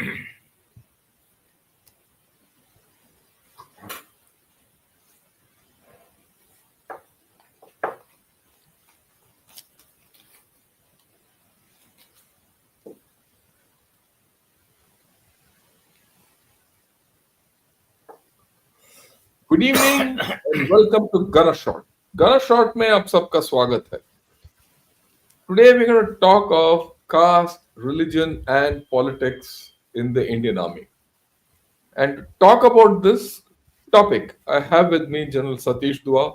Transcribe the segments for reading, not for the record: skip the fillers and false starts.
Good evening and welcome to gun shot. Gun shot में आप सबका स्वागत है. Today we're going to talk of caste, religion, and politics in the Indian Army. And to talk about this topic, I have with me General Satish Dua.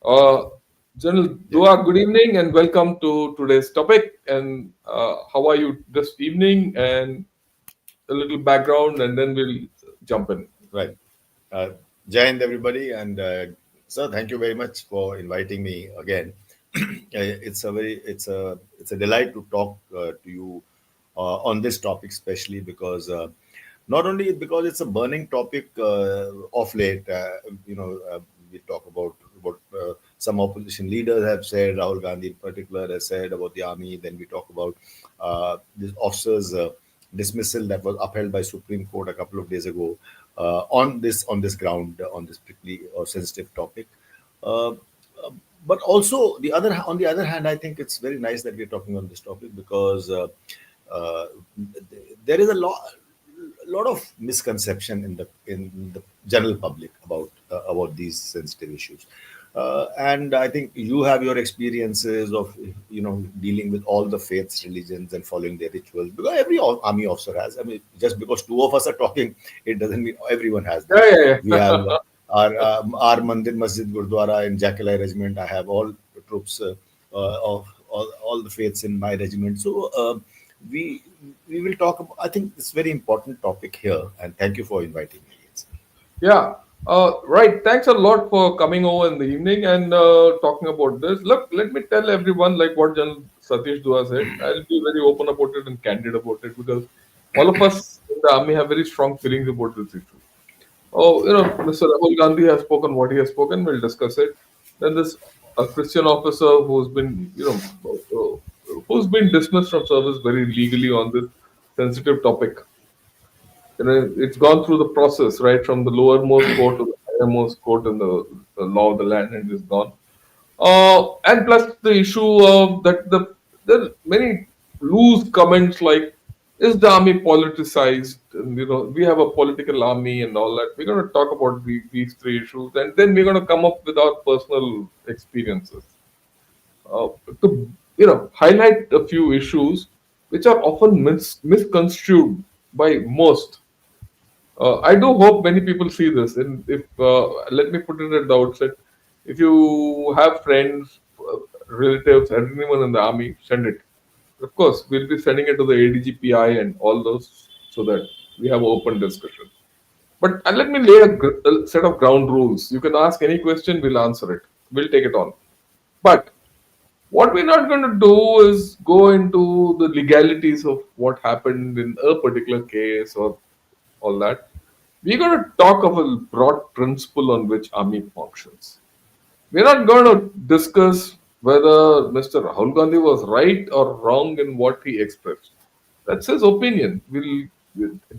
Uh, General Yes. Dua, good evening and welcome to today's topic. And how are you this evening? And a little background, and then we'll jump in. Right. Uh, Jai Hind, everybody, and sir, thank you very much for inviting me again. It's a delight to talk to you on this topic, especially because not only because it's a burning topic of late. We talk about what some opposition leaders have said. Rahul Gandhi, in particular, has said about the army. Then we talk about this officers' dismissal that was upheld by Supreme Court a couple of days ago on this ground on this prickly or sensitive topic. Uh, but also on the other hand, I think it's very nice that we're talking on this topic because uh, there is a lot of misconception in the general public about these sensitive issues. And I think you have your experiences of dealing with all the faiths, religions, and following their rituals. Because every army officer has. I mean, just because two of us are talking, it doesn't mean everyone has that. We have our Mandir Masjid Gurdwara in Jackilai Regiment. I have all the troops of all the faiths in my regiment. So we we will talk about. I think it's a very important topic here, and thank you for inviting me. Yeah. Right. Thanks a lot for coming over in the evening and talking about this. Look, let me tell everyone, like what General Satish Dua said. I'll be very open about it and candid about it because all of us in the army have very strong feelings about this issue. Oh, Mr. Rahul Gandhi has spoken what he has spoken. We'll discuss it. Then this a Christian officer who's been dismissed from service very legally on this sensitive topic. It's gone through the process, right, from the lowermost court to the highermost court in the law of the land, and is gone. And plus the issue of that there are many loose comments like, is the army politicized? And, we have a political army and all that. We're going to talk about these three issues, and then we're going to come up with our personal experiences to highlight a few issues which are often misconstrued by most. I do hope many people see this. And if let me put it at the outset, if you have friends, relatives, and anyone in the army, send it. Of course, we'll be sending it to the ADGPI and all those so that we have open discussion. But let me lay a set of ground rules. You can ask any question, we'll answer it. We'll take it on. But what we're not going to do is go into the legalities of what happened in a particular case or all that. We're going to talk of a broad principle on which army functions. We're not going to discuss whether Mr. Rahul Gandhi was right or wrong in what he expressed. That's his opinion. We'll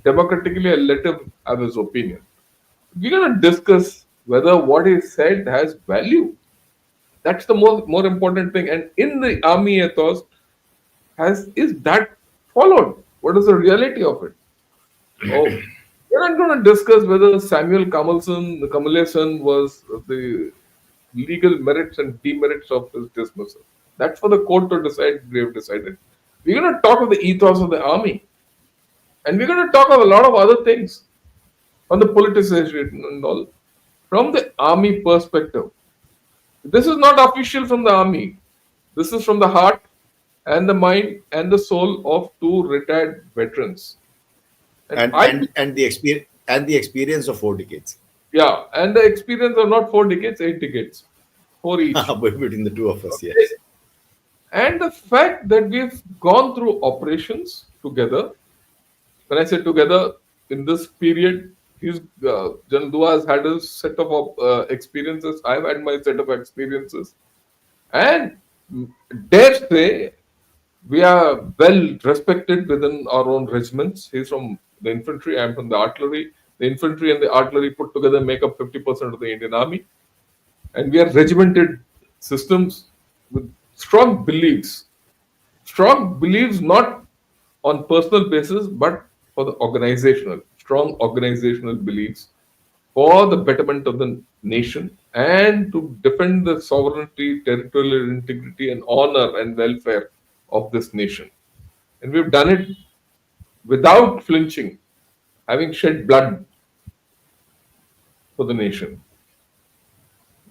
democratically let him have his opinion. We're going to discuss whether what he said has value. That's the more important thing. And in the army ethos, is that followed? What is the reality of it? Oh, we're not going to discuss whether Samuel Kamalasan was the legal merits and demerits of his dismissal. That's for the court to decide. We have decided. We're going to talk of the ethos of the army, and we're going to talk of a lot of other things on the politicization and all from the army perspective. This is not official from the army. This is from the heart and the mind and the soul of two retired veterans. And and I and and the experience of 4 decades Yeah, and the experience of not 4 decades, 8 decades, four each. between the two of us. Okay. Yes. And the fact that we've gone through operations together, when I say together, in this period, General Dua has had a set of experiences. I've had my set of experiences. And dare say, We are well respected within our own regiments. He's from the infantry, I'm from the artillery. The infantry and the artillery put together make up 50% of the Indian army. And we are regimented systems with strong beliefs not on personal basis, but for the organizational, strong organizational beliefs for the betterment of the nation and to defend the sovereignty, territorial integrity, and honor and welfare of this nation. And we've done it without flinching, having shed blood for the nation,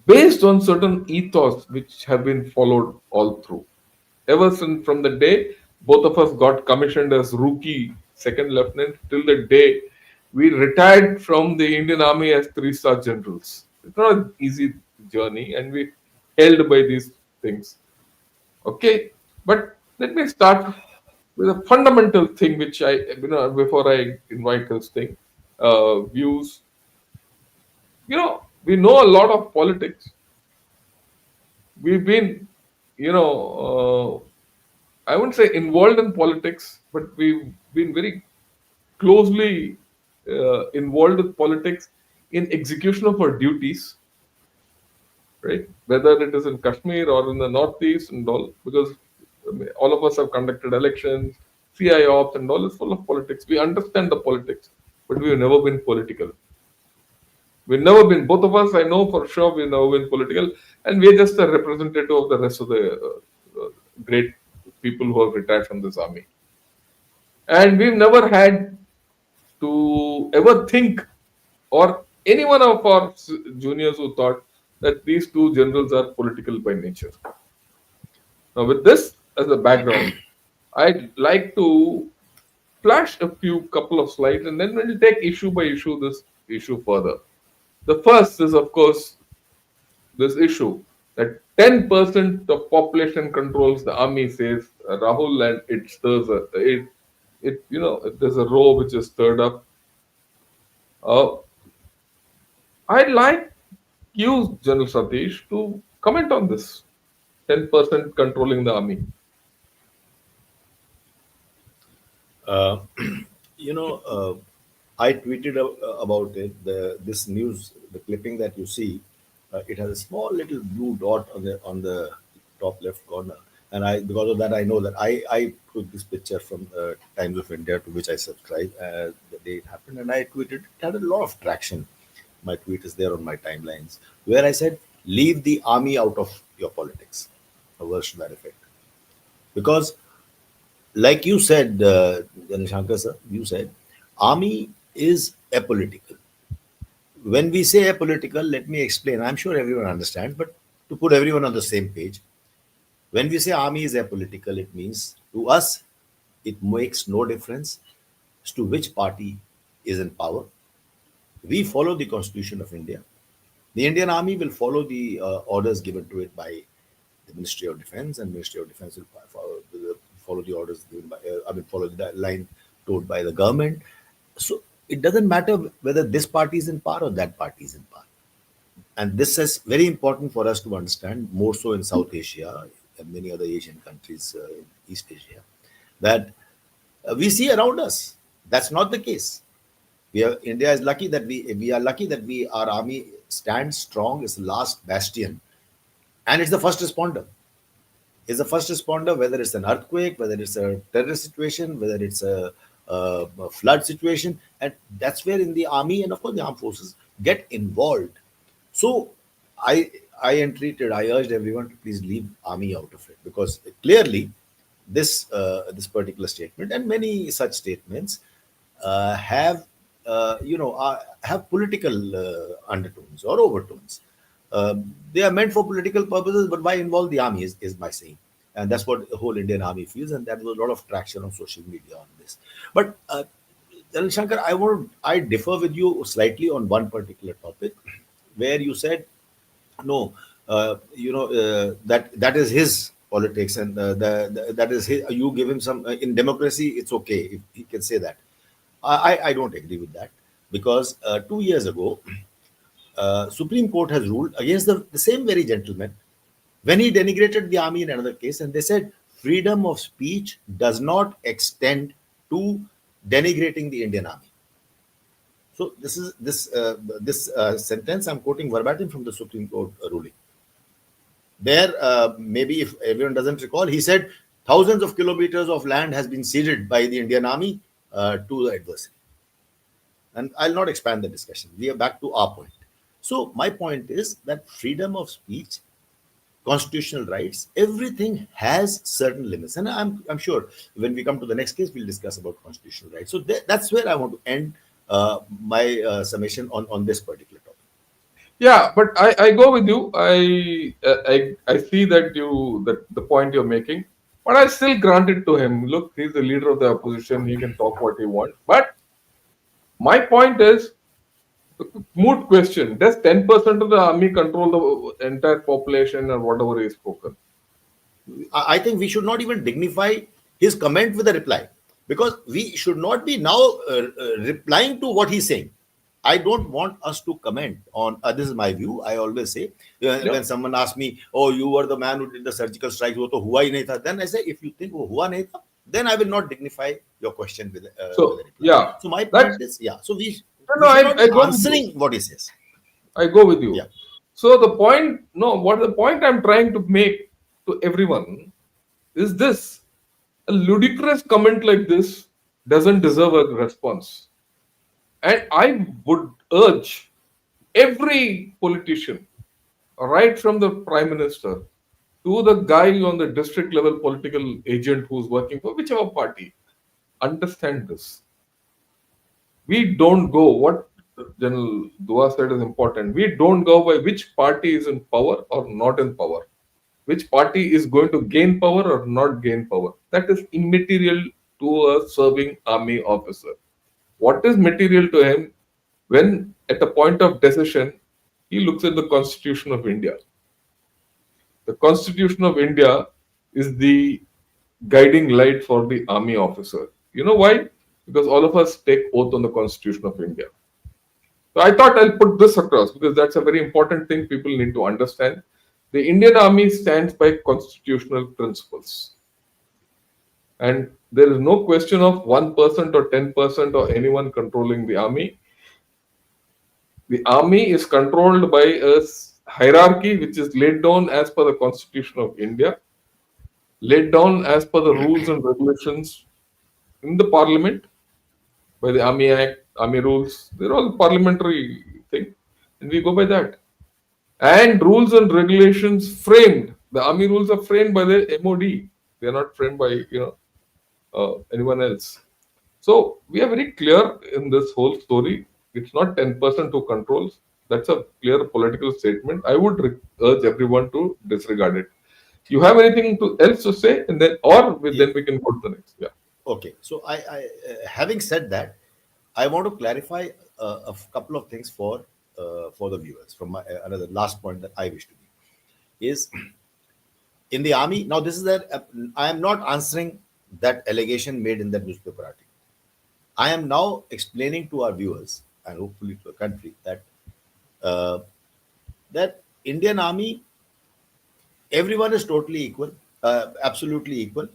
based on certain ethos which have been followed all through. Ever since from the day both of us got commissioned as rookie second lieutenant till the day we retired from the Indian Army as three-star generals. It's not an easy journey, and we held by these things. Okay, but let me start with a fundamental thing which before I invite this thing, views. We know a lot of politics. We've been, I wouldn't say involved in politics, but we've been very closely involved with politics in execution of our duties, right? Whether it is in Kashmir or in the Northeast and all, because all of us have conducted elections, CI ops and all is full of politics. We understand the politics, but we've never been political. We've never been, both of us, I know for sure, we've never been political, and we're just a representative of the rest of the great people who have retired from this army. And we've never had to ever think, or any one of our juniors who thought that these two generals are political by nature. Now, with this as a background, I'd like to flash a few couple of slides and then we'll take issue by issue this issue further. The first is, of course, this issue that 10% of population controls the army, says Rahul, and it stirs there's a row which is stirred up. Uh, I'd like you, General Satish, to comment on this 10% controlling the army. Uh, you know, I tweeted about it. This news, the clipping that you see, it has a small little blue dot on the top left corner, and I because of that I know that I took this picture from Times of India, to which I subscribe the day it happened, and I tweeted. It had a lot of traction. My tweet is there on my timelines, where I said, "Leave the army out of your politics," a verse to that effect, because like you said, Shankar sir, you said, army is apolitical. When we say apolitical, let me explain. I'm sure everyone understands, but to put everyone on the same page, when we say army is apolitical, it means to us, it makes no difference as to which party is in power. We follow the Constitution of India. The Indian Army will follow the orders given to it by the Ministry of Defense, and Ministry of Defense will follow the orders given by, follow the line told by the government. So it doesn't matter whether this party is in power or that party is in power. And this is very important for us to understand, more so in South Asia and many other Asian countries in East Asia, that we see around us. That's not the case. India is lucky that we are lucky that our army stands strong, is the last bastion, and it's the first responder. Is the first responder, whether it's an earthquake, whether it's a terrorist situation, whether it's a flood situation, and that's where in the army and of course the armed forces get involved. So I I entreated, I urged everyone to please leave army out of it, because clearly this particular statement and many such statements have have political undertones or overtones. They are meant for political purposes, but why involve the army is my saying. And that's what the whole Indian army feels, and there was a lot of traction on social media on this. But General Shankar, I differ with you slightly on one particular topic, where you said no, that is his politics, and that is his, you give him some in democracy. It's okay if he can say that. I don't agree with that, because 2 years ago, Supreme Court has ruled against the same very gentleman when he denigrated the army in another case, and they said freedom of speech does not extend to denigrating the Indian army. So this sentence I'm quoting verbatim from the Supreme Court ruling. There, maybe if everyone doesn't recall, he said thousands of kilometers of land has been ceded by the Indian army to the adversary. And I'll not expand the discussion. We are back to our point. So my point is that freedom of speech, constitutional rights, everything has certain limits. And I'm sure when we come to the next case, we'll discuss about constitutional rights. So that's where I want to end my summation on this particular topic. Yeah, but I go with you. I see that the point you're making, but I still grant it to him. Look, he's the leader of the opposition. He can talk what he wants. But my point is, moot question. Does 10% of the army control the entire population or whatever is spoken? I think we should not even dignify his comment with a reply, because we should not be now replying to what he's saying. I don't want us to comment on. This is my view. I always say Yeah. when someone asks me, "Oh, you were the man who did the surgical strikes," वो तो हुआ ही नहीं था. Then I say, if you think वो हुआ नहीं था, then I will not dignify your question with So a reply. yeah, So my that's point is, yeah. So no, no. we should not I be go with you. answering what he says. I go with you. Yeah. So the point, no, what the point I'm trying to make to everyone is this: a ludicrous comment like this doesn't deserve a response. And I would urge every politician, right from the prime minister to the guy on the district level political agent who's working for whichever party, understand this. We don't go, what General Dua said is important. We don't go by which party is in power or not in power, which party is going to gain power or not gain power. That is immaterial to a serving army officer. What is material to him when, at a point of decision, he looks at the Constitution of India? The Constitution of India is the guiding light for the army officer. You know why? Because all of us take oath on the Constitution of India. So I thought I'll put this across because that's a very important thing people need to understand. The Indian Army stands by constitutional principles. And there is no question of 1% or 10% or anyone controlling the army. The army is controlled by a hierarchy which is laid down as per the Constitution of India, laid down as per the rules and regulations in the parliament by the Army Act, Army rules. They're all parliamentary thing, and we go by that. And rules and regulations framed. The army rules are framed by the MOD. They are not framed by anyone else. So we are very clear in this whole story. It's not 10% who controls. That's a clear political statement. I would urge everyone to disregard it. You have anything else to say, and then Yeah. then we can go to the next. Yeah. Okay. So having said that, I want to clarify couple of things for the viewers from another last point that I wish to be is in the army. Now, this is that I am not answering that allegation made in that newspaper article. I am now explaining to our viewers and hopefully to the country uh, that Indian army, everyone is totally equal, absolutely equal.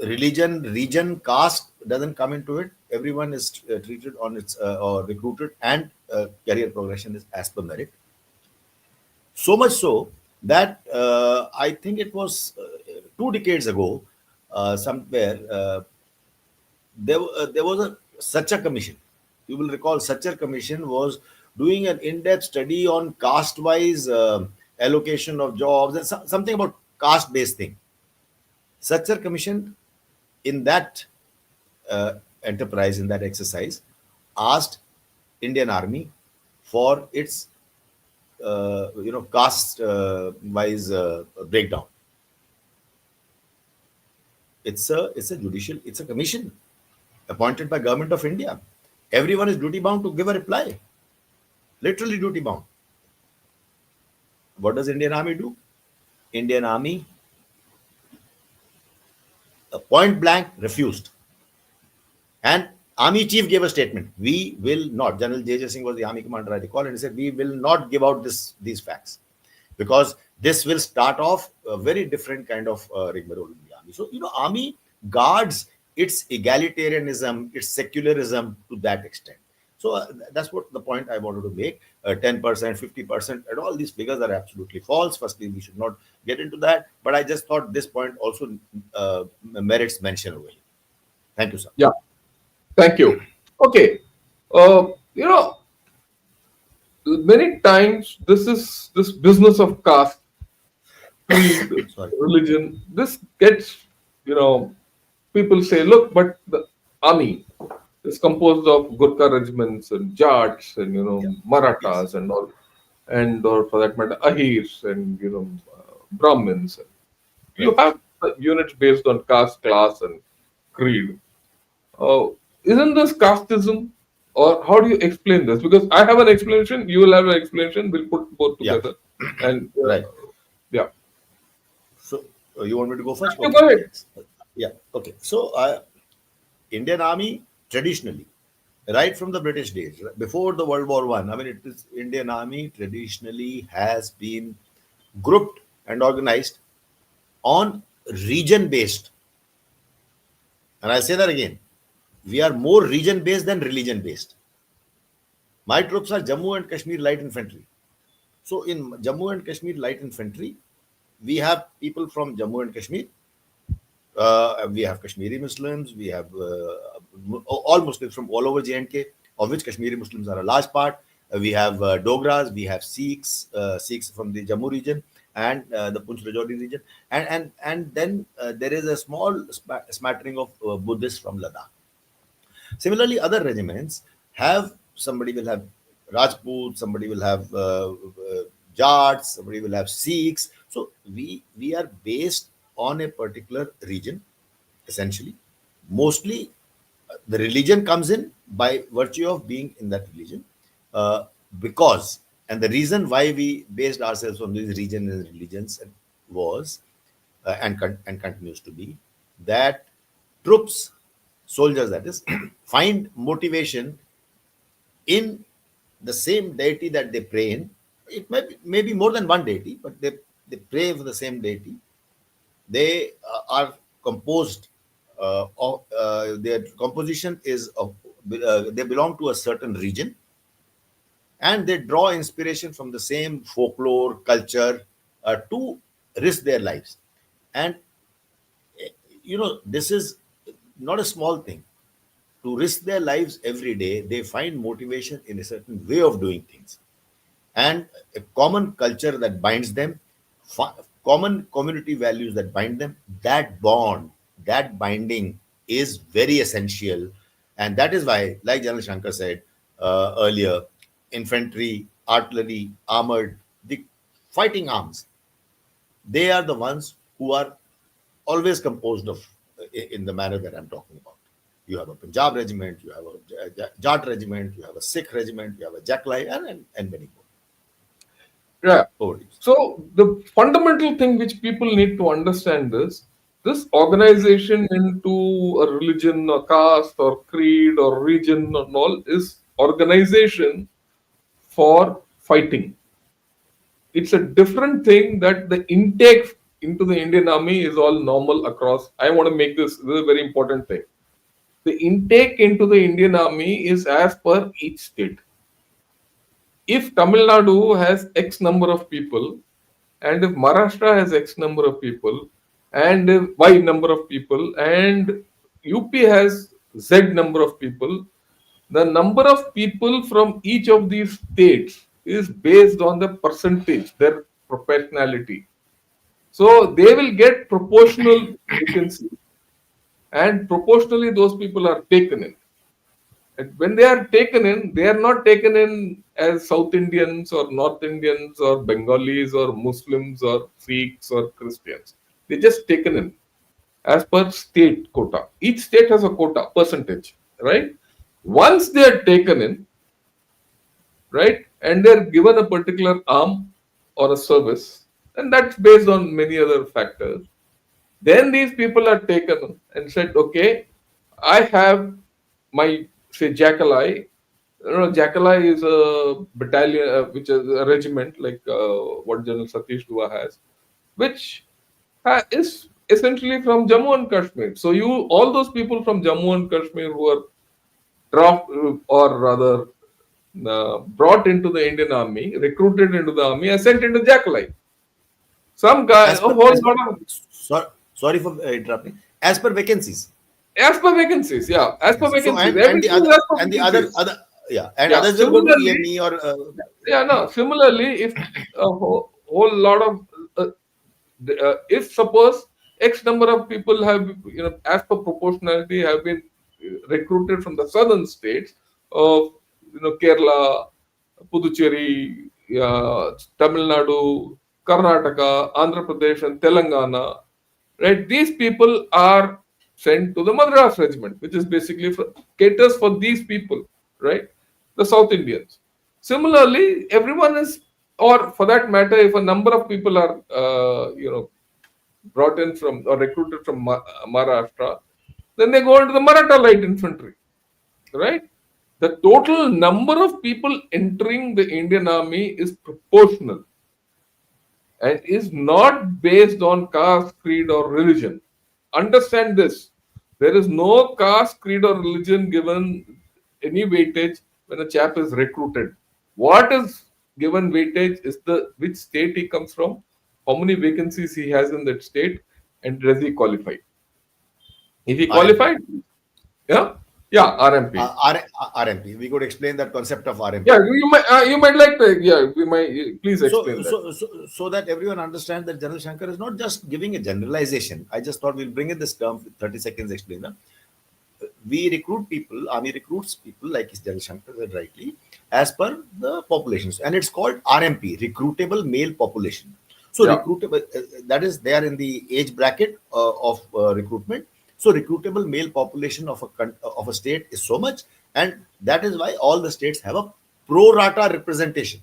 Religion, region, caste doesn't come into it. Everyone is treated on its or recruited, and career progression is as per merit. So much so that I think it was 2 decades ago, somewhere there was such a commission. You will recall such a commission was doing an in-depth study on caste-wise allocation of jobs and something about caste-based thing. Such a commission in that enterprise, in that exercise, asked Indian Army for its caste wise breakdown. It's a commission appointed by Government of India. Everyone is duty bound to give a reply. Literally duty bound. What does Indian Army do? Indian Army point blank refused. And Army chief gave a statement. We will not. General J. Singh was the army commander, I recall, and he said, we will not give out these facts because this will start off a very different kind of rigmarole in the army. army. So, army guards its egalitarianism, its secularism to that extent. So that's what the point I wanted to make. 10%, 50%, and all these figures are absolutely false. Firstly, we should not get into that. But I just thought this point also merits mention over here. Thank you, sir. Yeah. Thank you. Okay. Uh, you know, many times this business of caste, creed, Sorry. religion, this gets, you know, people say, look, but the army is composed of Gurkha regiments and Jats and, Yeah. Yes. Marathas and all, and or for that matter, Ahirs and, Brahmins. You Right. have units based on caste, class, and creed. Uh, isn't this casteism? Or how do you explain this? Because I have an explanation, you will have an explanation, we'll put both Yeah. together. And Right. yeah. So you want me to go first? You Okay. go ahead. Yeah. Okay. So Indian Army traditionally, right from the British days, right, before the World War One, I mean, it is Indian Army traditionally has been grouped and organized on region based. And I'll say that again. We are more region based than religion based. My troops are Jammu and Kashmir Light Infantry. So in Jammu and Kashmir Light Infantry, we have people from Jammu and Kashmir. We have Kashmiri Muslims. We have all Muslims from all over J&K, of which Kashmiri Muslims are a large part. We have Dogras. We have Sikhs, Sikhs from the Jammu region and the Punch Rajouri region, and then there is a small smattering of Buddhists from Ladakh. Similarly, other regiments have somebody will have Rajput, somebody will have Jats, somebody will have Sikhs. So we are based on a particular region, essentially. Mostly, the religion comes in by virtue of being in that religion, uh, because and the reason why we based ourselves on these regions and religions was and continues to be that troops, soldiers that is, find motivation in the same deity that they pray in. It may be more than one deity, but they pray for the same deity. They are composed of their composition is of they belong to a certain region, and they draw inspiration from the same folklore culture to risk their lives. And this is not a small thing. To risk their lives every day, they find motivation in a certain way of doing things and a common culture that binds them, common community values that bind them. That bond, that binding is very essential. And that is why, like General Shankar said earlier, infantry, artillery, armored, the fighting arms, they are the ones who are always composed of in the manner that I'm talking about. You have a Punjab regiment, you have a Jat regiment, you have a Sikh regiment, you have a Jackline, and many more. Yeah. Over to you. So the fundamental thing which people need to understand is this organization into a religion or caste or creed or region and all is organization for fighting. It's a different thing that the intake into the Indian army is all normal across. I want to make this is a very important thing. The intake into the Indian army is as per each state. If Tamil Nadu has X number of people, and if Maharashtra has X number of people, and if Y number of people, and UP has Z number of people, the number of people from each of these states is based on the percentage, their proportionality. So they will get proportional vacancy, and proportionally those people are taken in. And when they are taken in, they are not taken in as South Indians or North Indians or Bengalis or Muslims or Sikhs or Christians. They just taken in as per state quota. Each state has a quota percentage, right? Once they are taken in, right, and they're given a particular arm or a service, and that's based on many other factors. Then these people are taken and said, okay, I have my, say, Jackalai. Jackalai is a battalion, which is a regiment, like what General Satish Dua has, which is essentially from Jammu and Kashmir. So all those people from Jammu and Kashmir who are draft or rather brought into the Indian army, recruited into the army, are sent into Jackal. Some guy, a As per, whole as per, lot of sorry for interrupting. As per vacancies. as per vacancies, yeah, as per So vacancies, and the everything is other as per and the vacancies. other yeah, and Yeah, others will go to similarly, EME or yeah, no, similarly, if a whole lot of uh, if suppose X number of people have, as per proportionality, have been recruited from the southern states of, Kerala, Puducherry, Tamil Nadu, Karnataka, Andhra Pradesh, and Telangana, right? These people are sent to the Madras regiment, which is basically caters for these people, right? The South Indians. Similarly, everyone is, or for that matter, if a number of people are, brought in from or recruited from Maharashtra, then they go into the Maratha light infantry, right? The total number of people entering the Indian army is proportional and is not based on caste, creed, or religion. Understand this. There is no caste, creed, or religion given any weightage when a chap is recruited. What is given weightage is the which state he comes from, how many vacancies he has in that state, and does he qualify. If he RMP. qualified, yeah, yeah, RMP. RMP. We could explain that concept of Yeah, RMP. you might like to, yeah, we might, please So, explain that. so, so, so that everyone understands that General Shankar is not just giving a generalization. I just thought we'll bring in this term, 30 seconds explain that. We recruit people, army recruits people, like General Shankar said rightly, as per the populations. And it's called RMP, recruitable male population. So, Yeah, recruitable, that is, they are in the age bracket of recruitment. So, recruitable male population of of a state is so much. And that is why all the states have a pro rata representation.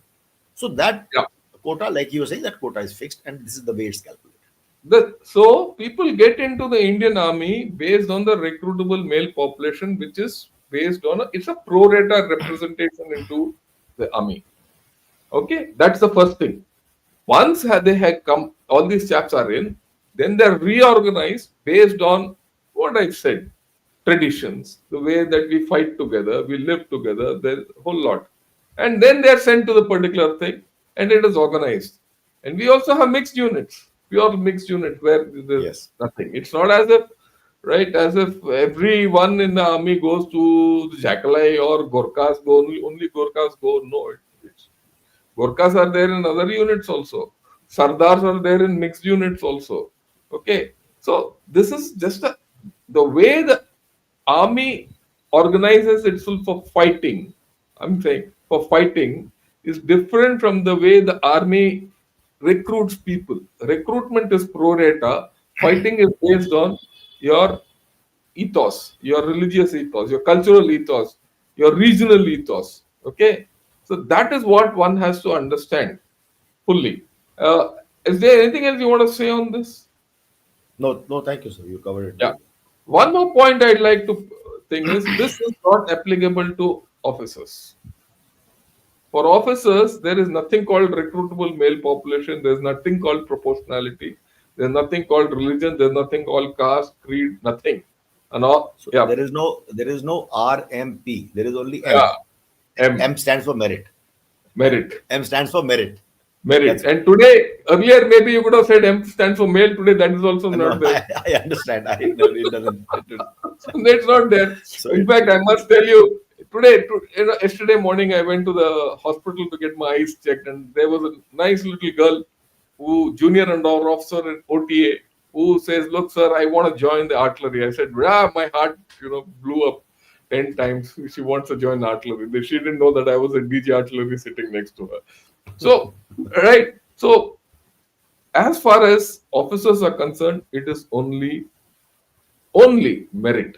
So that yeah. quota, like you were saying, that quota is fixed, and this is the way it's calculated. So people get into the Indian army based on the recruitable male population, which is based on it's a pro rata representation into the army. Okay, that's the first thing. Once they have come, all these chaps are in, then they're reorganized based on what I said, traditions, the way that we fight together, we live together, there's a whole lot. And then they're sent to the particular thing and it is organized. And we also have mixed units, pure mixed unit where there's Yes. nothing. It's not as if, right, as if everyone in the army goes to Jakalai or Gorkhas go, only Gorkhas go. No, it's Gorkhas are there in other units also. Sardars are there in mixed units also. Okay. So this is just the way the army organizes itself for fighting. I'm saying for fighting is different from the way the army recruits people. Recruitment is pro rata. Fighting is based on your ethos, your religious ethos, your cultural ethos, your regional ethos. Okay, so that is what one has to understand fully. Uh, is there anything else you want to say on this? No, no, thank you, sir. You covered it Yeah. very well. One more point I'd like to thing is this is not applicable to officers. For officers, there is nothing called recruitable male population. There's nothing called proportionality. There's nothing called religion. There's nothing called caste, creed, nothing. And all, So yeah, there is no RMP. There is only M. yeah, M, M stands for merit. merit. M stands for merit. Merit. That's it. And today, earlier maybe you could have said M stands for male. Today that is also No, not there. I understand. I know it doesn't. That's not there. So In it, fact, I must tell you, yesterday morning, I went to the hospital to get my eyes checked, and there was a nice little girl who, junior under officer in OTA, who says, "Look, sir, I want to join the artillery." I said, "Ah, my heart, blew up 10 times. She wants to join the artillery." She didn't know that I was a DG artillery sitting next to her. So, right. So, as far as officers are concerned, it is only merit.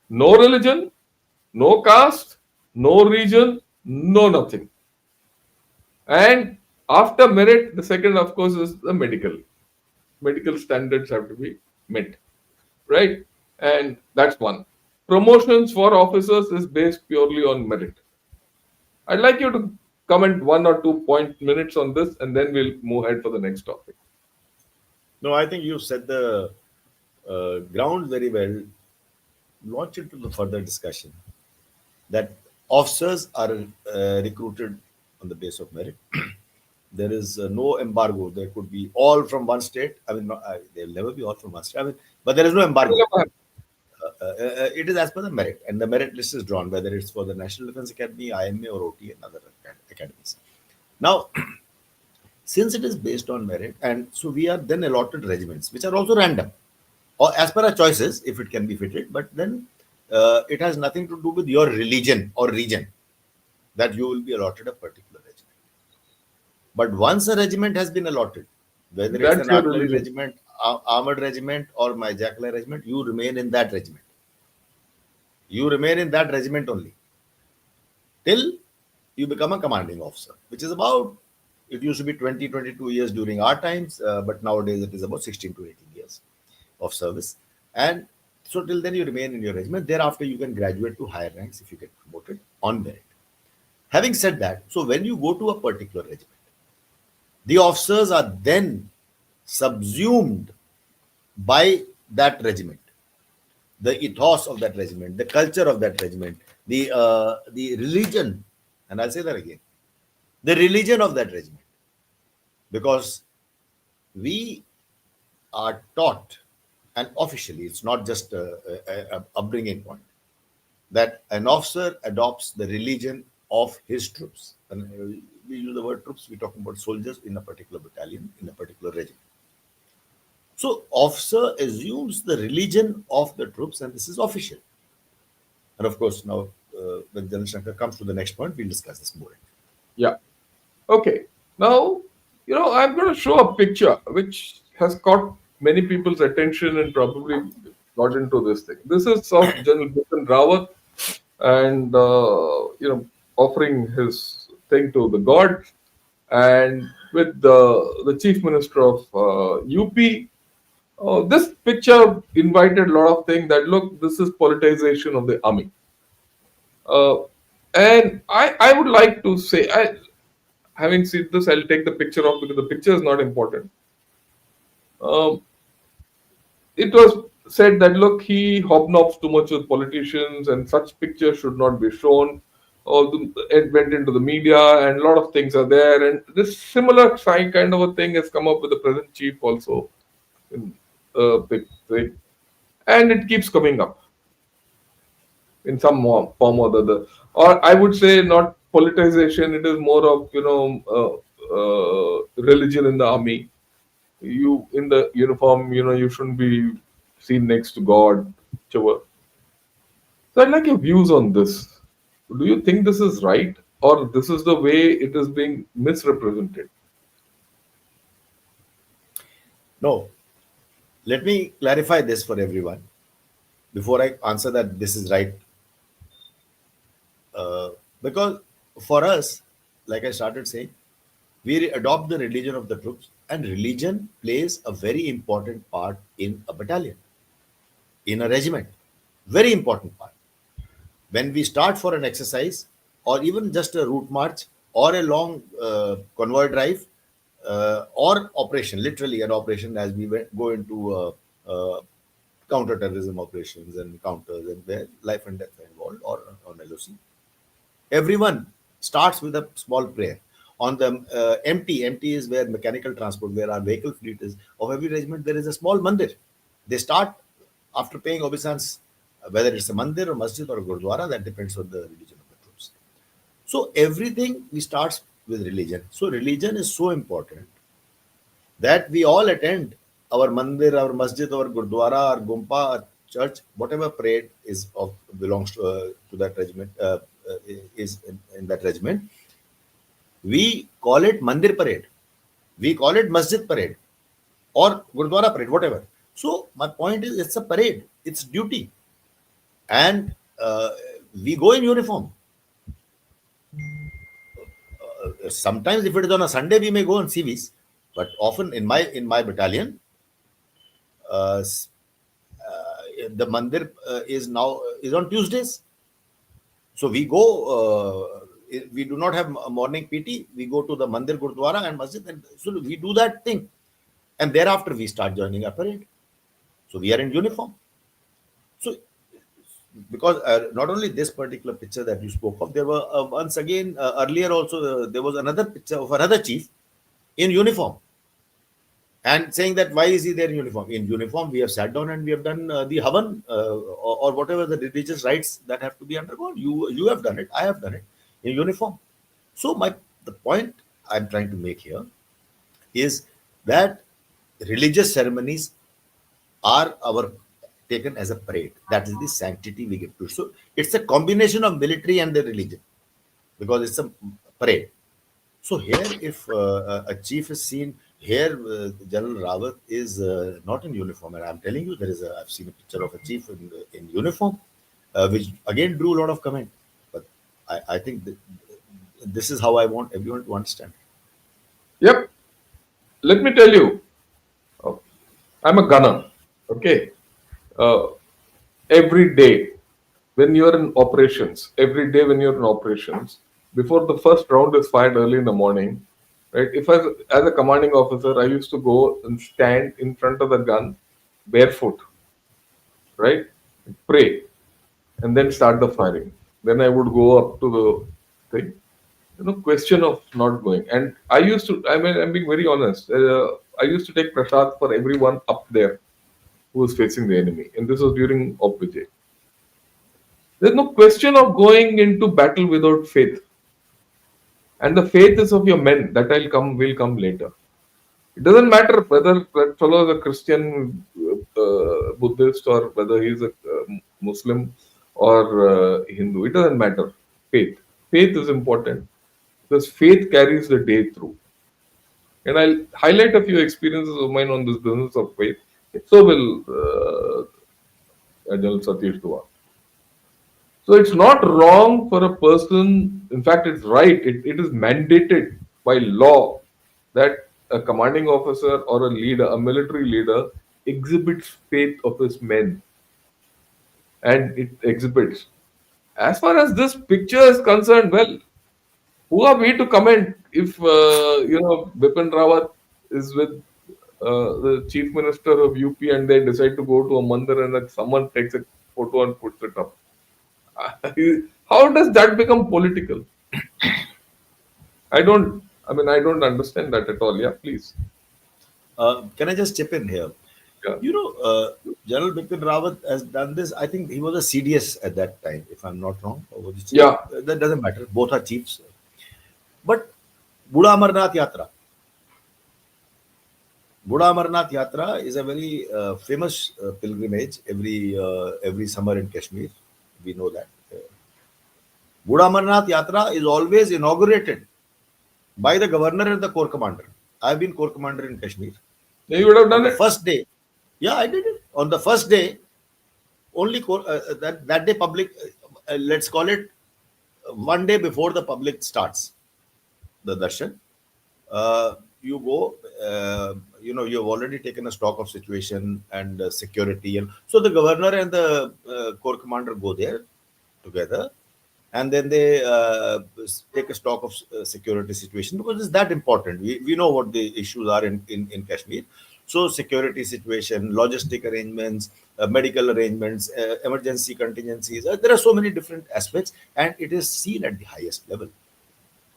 No religion, no caste, no region, no nothing. And after merit, the second, of course, is the medical. Medical standards have to be met, right? And that's one. Promotions for officers is based purely on merit. I'd like you to comment 1 or 2 minutes on this, and then we'll move ahead for the next topic. no, I think you said the ground very well, launch into the further discussion that officers are recruited on the base of merit. There is no embargo. There could be all from one state. I mean, there will never be all from one state. I mean, but there is no embargo. It is as per the merit, and the merit list is drawn, whether it's for the National Defense Academy, IMA, or OT, and other academies. Now, since it is based on merit, and so we are then allotted regiments, which are also random, or as per our choices, if it can be fitted, but then it has nothing to do with your religion or region that you will be allotted a particular regiment. But once a regiment has been allotted, whether it's That's an your artillery religion. regiment, armored regiment, or my jackal regiment, you remain in that regiment. You remain in that regiment only till you become a commanding officer, which is about, it used to be 20, 22 years during our times, but nowadays it is about 16 to 18 years of service. And so till then you remain in your regiment. Thereafter you can graduate to higher ranks if you get promoted on merit. Having said that, so when you go to a particular regiment, the officers are then subsumed by that regiment, the ethos of that regiment, the culture of that regiment, the religion, and I'll say that again, the religion of that regiment, because we are taught, and officially, it's not just a upbringing point, that an officer adopts the religion of his troops. And we use the word troops, we're talking about soldiers in a particular battalion, in a particular regiment. So, officer assumes the religion of the troops, and this is official. And of course, now when General Shankar comes to the next point, we'll discuss this more. Yeah. Okay. Now, I'm going to show a picture which has caught many people's attention and probably got into this thing. This is of General Bipin Rawat and, offering his thing to the god, and with the Chief Minister of UP. This picture invited a lot of things that look, this is politicization of the army. Uh, and I would like to say, having seen this, I'll take the picture off because the picture is not important. Um, it was said that look, he hobnobs too much with politicians, and such pictures should not be shown. It went into the media, and a lot of things are there. And this similar kind of a thing has come up with the present chief also in big thing, and it keeps coming up in some form or the other. Or I would say not politicization; it is more of religion in the army. You in the uniform, you shouldn't be seen next to God, whichever. So I'd like your views on this. Do you think this is right, or this is the way it is being misrepresented? No, let me clarify this for everyone before I answer that this is right. Because for us, like I started saying, we adopt the religion of the troops, and religion plays a very important part in a battalion, in a regiment. Very important part. When we start for an exercise, or even just a route march, or a long convoy drive, or operation, literally an operation, as we go into counter-terrorism operations and counters, and where life and death are involved, or on LOC. Everyone starts with a small prayer. On the MT is where mechanical transport, where our vehicle fleet is. Of every regiment, there is a small mandir. They start after paying obeisance, whether it's a mandir or masjid or a gurdwara, that depends on the religion of the troops. So everything we start with religion. So religion is so important that we all attend our mandir, our masjid, our gurdwara, our gumpa, our church, whatever parade is of belongs to that regiment, is in that regiment. We call it mandir parade. We call it masjid parade or gurdwara parade, whatever. So my point is, it's a parade. It's duty, and we go in uniform. Sometimes, if it is on a Sunday, we may go on CVs, but often in my battalion, uh, the mandir is on Tuesdays. So we go. We do not have a morning PT. We go to the mandir, gurdwara, and masjid, and so we do that thing, and thereafter we start joining a parade. So we are in uniform. So because not only this particular picture that you spoke of, there were once again earlier also there was another picture of another chief in uniform, and saying that why is he there in uniform? In uniform, we have sat down and we have done the havan or whatever the religious rites that have to be undergone. You have done it. I have done it in uniform. So the point I'm trying to make here is that religious ceremonies are our taken as a parade. That is the sanctity we give to it. So it's a combination of military and the religion because it's a parade. So here, if a chief is seen here, General Rawat is not in uniform, and I'm telling you, I've seen a picture of a chief in uniform, which again drew a lot of comment. But I think this is how I want everyone to understand. Yep. Let me tell you, uh, I'm a gunner. Okay. Uh, every day when you're in operations, every day when you're in operations, before the first round is fired early in the morning, right? If as a commanding officer, I used to go and stand in front of the gun barefoot, right? Pray and then start the firing. Then I would go up to the thing. Question of not going. And I used to, I mean, I'm being very honest. I used to take prasad for everyone up there who was facing the enemy. And this was during Op Vijay. There's no question of going into battle without faith. And the faith is of your men. That will come later. It doesn't matter whether that fellow is a Christian, Buddhist, or whether he's a Muslim or Hindu. It doesn't matter. Faith. Faith is important because faith carries the day through. And I'll highlight a few experiences of mine on this business of faith. So will General Satish Dua. So it's not wrong for a person, in fact, it's right, it is mandated by law that a commanding officer or a leader, a military leader, exhibits faith of his men and it exhibits. As far as this picture is concerned, well, who are we to comment if, Bipin Rawat is with the chief minister of UP and they decide to go to a mandir and then someone takes a photo and puts it up? How does that become political? I don't understand that at all. Yeah, please. Can I just chip in here? Yeah. General Bipin Rawat has done this. I think he was a CDS at that time, if I'm not wrong. Or was he chief? Yeah. That doesn't matter. Both are chiefs. But Buddha Amarnath Yatra. Buddha Amarnath Yatra is a very famous pilgrimage every summer in Kashmir. We know that. Buddha Amarnath Yatra is always inaugurated by the governor and the corps commander. I've been corps commander in Kashmir. Yeah, you would have On done the it. first day, yeah, I did it. On the first day, only that day public, let's call it one day before the public starts the darshan. You go, you have already taken a stock of situation and security, and so the governor and the corps commander go there together, and then they take a stock of security situation because it's that important. We know what the issues are in Kashmir. So security situation, logistic arrangements, medical arrangements, emergency contingencies. There are so many different aspects, and it is seen at the highest level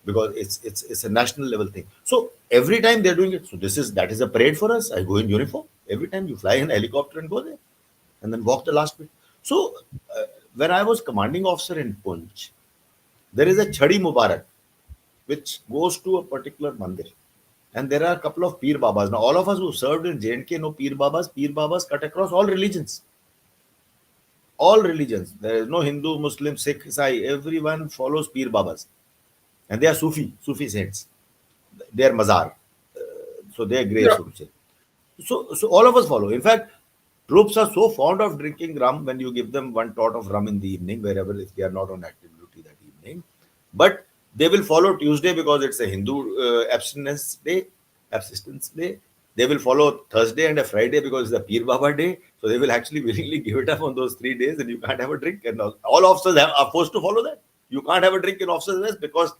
because it's a national level thing. So every time they're doing it, so that is a parade for us. I go in uniform every time. You fly in a helicopter and go there, and then walk the last bit. So when I was commanding officer in Punch, there is a Chadi Mubarak which goes to a particular mandir, and there are a couple of Peer Babas. Now all of us who served in J&K know Peer Babas. Peer Babas cut across all religions. All religions. There is no Hindu, Muslim, Sikh, Isai. Everyone follows Peer Babas. And they are Sufi saints. They are mazar. So they are graves, Yeah. so to say. So all of us follow. In fact, troops are so fond of drinking rum when you give them one tot of rum in the evening, wherever if they are not on active duty that evening. But they will follow Tuesday because it's a Hindu abstinence day. They will follow Thursday and a Friday because it's a Peer Baba day. So they will actually willingly give it up on those 3 days, and you can't have a drink. And all officers are forced to follow that. You can't have a drink in officers' mess because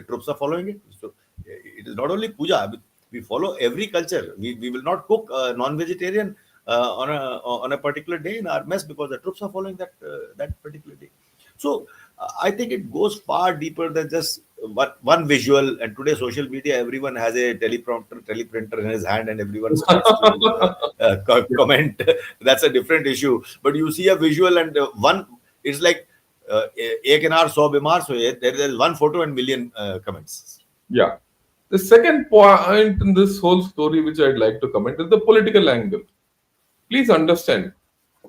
troops are following it. So it is not only puja. We follow every culture. We will not cook non-vegetarian on a particular day in our mess because the troops are following that particular day. So I think it goes far deeper than just one visual. And today, social media, everyone has a teleprompter, teleprinter in his hand, and everyone starts to comment. That's a different issue. But you see a visual, and one, it's like एक अनार 100 बीमार so there is one photo and million comments. Yeah. The second point in this whole story, which I'd like to comment, is the political angle. Please understand,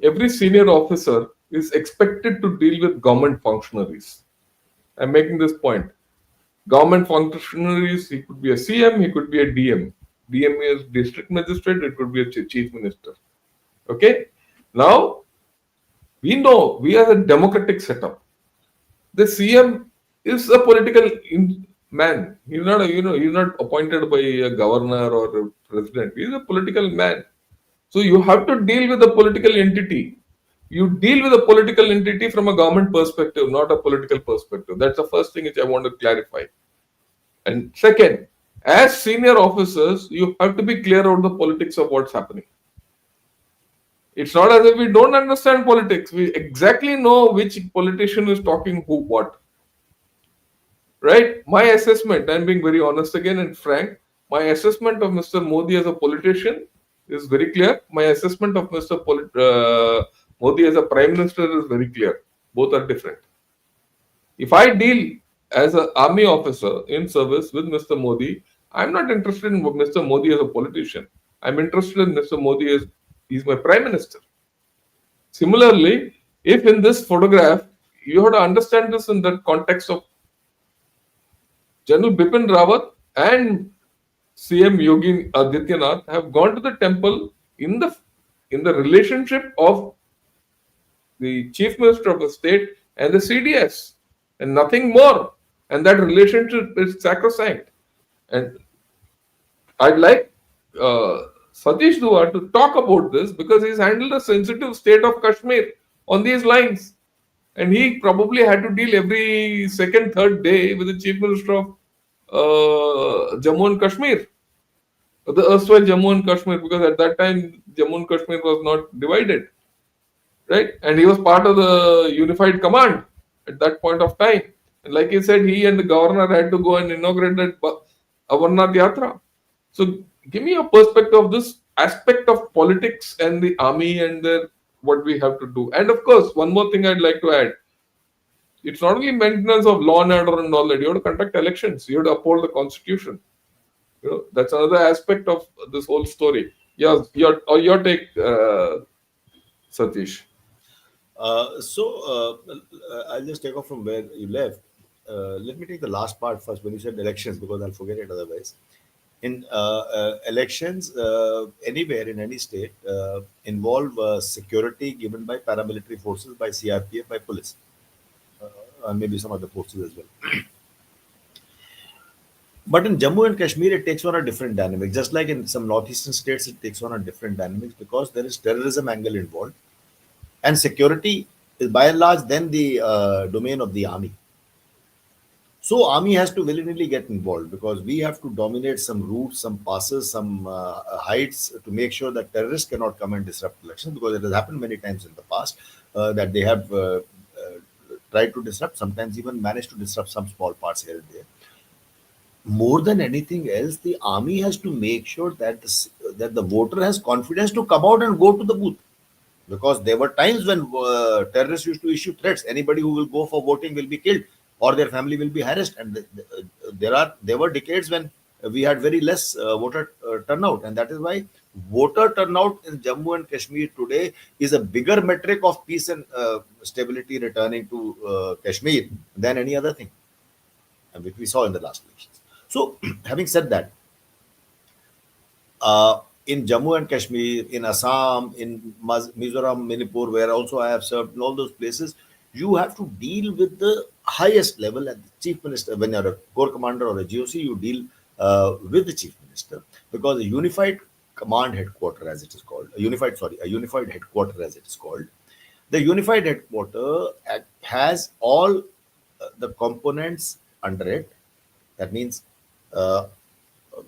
every senior officer is expected to deal with government functionaries. I'm making this point. Government functionaries, he could be a CM, he could be a DM. DM is district magistrate, it could be a chief minister. Okay? Now, we know we are a democratic setup. The CM is a political man. He's not, he's not appointed by a governor or a president. He's a political man. So you have to deal with a political entity. You deal with a political entity from a government perspective, not a political perspective. That's the first thing which I want to clarify. And second, as senior officers, you have to be clear about the politics of what's happening. It's not as if we don't understand politics. We exactly know which politician is talking who what. Right? My assessment, I'm being very honest again and frank, my assessment of Mr. Modi as a politician is very clear. My assessment of Mr. Modi as a prime minister is very clear. Both are different. If I deal as an army officer in service with Mr. Modi, I'm not interested in Mr. Modi as a politician. I'm interested in Mr. Modi as he's my prime minister. Similarly, if in this photograph, you have to understand this in the context of General Bipin Rawat and CM Yogi Adityanath have gone to the temple in the relationship of the Chief Minister of the state and the CDS, and nothing more. And that relationship is sacrosanct. And I'd like Satish Dua to talk about this because he's handled a sensitive state of Kashmir on these lines. And he probably had to deal every second, third day with the Chief Minister of Jammu and Kashmir, the erstwhile Jammu and Kashmir, because at that time Jammu and Kashmir was not divided, right? And he was part of the unified command at that point of time. And like he said, he and the governor had to go and inaugurate that Amarnath Yatra. So give me a perspective of this aspect of politics and the army and what we have to do. And of course, one more thing I'd like to add. It's not only maintenance of law and order and all that. You have to conduct elections. You have to uphold the constitution. That's another aspect of this whole story. Yeah, your take, Satish. I'll just take off from where you left. Let me take the last part first when you said elections because I'll forget it otherwise. In elections, anywhere in any state, involve security given by paramilitary forces, by CRPF, by police, and maybe some other forces as well. But in Jammu and Kashmir, it takes on a different dynamic. Just like in some northeastern states, it takes on a different dynamics because there is terrorism angle involved, and security is by and large then the domain of the army. So army has to willingly get involved because we have to dominate some routes, some passes, some heights to make sure that terrorists cannot come and disrupt elections because it has happened many times in the past that they have tried to disrupt, sometimes even managed to disrupt some small parts here and there. More than anything else, the army has to make sure that that the voter has confidence to come out and go to the booth. Because there were times when terrorists used to issue threats: anybody who will go for voting will be killed, or their family will be harassed. And there were decades when we had very less voter turnout, and that is why voter turnout in Jammu and Kashmir today is a bigger metric of peace and stability returning to Kashmir than any other thing, and which we saw in the last elections. So, having said that, in Jammu and Kashmir, in Assam, in Mizoram, Manipur, where also I have served, in all those places, you have to deal with the highest level at the chief minister. When you're a corps commander or a GOC, you deal with the chief minister because a unified command headquarter, as it is called, a unified headquarter, as it is called. The unified headquarter has all the components under it. That means uh,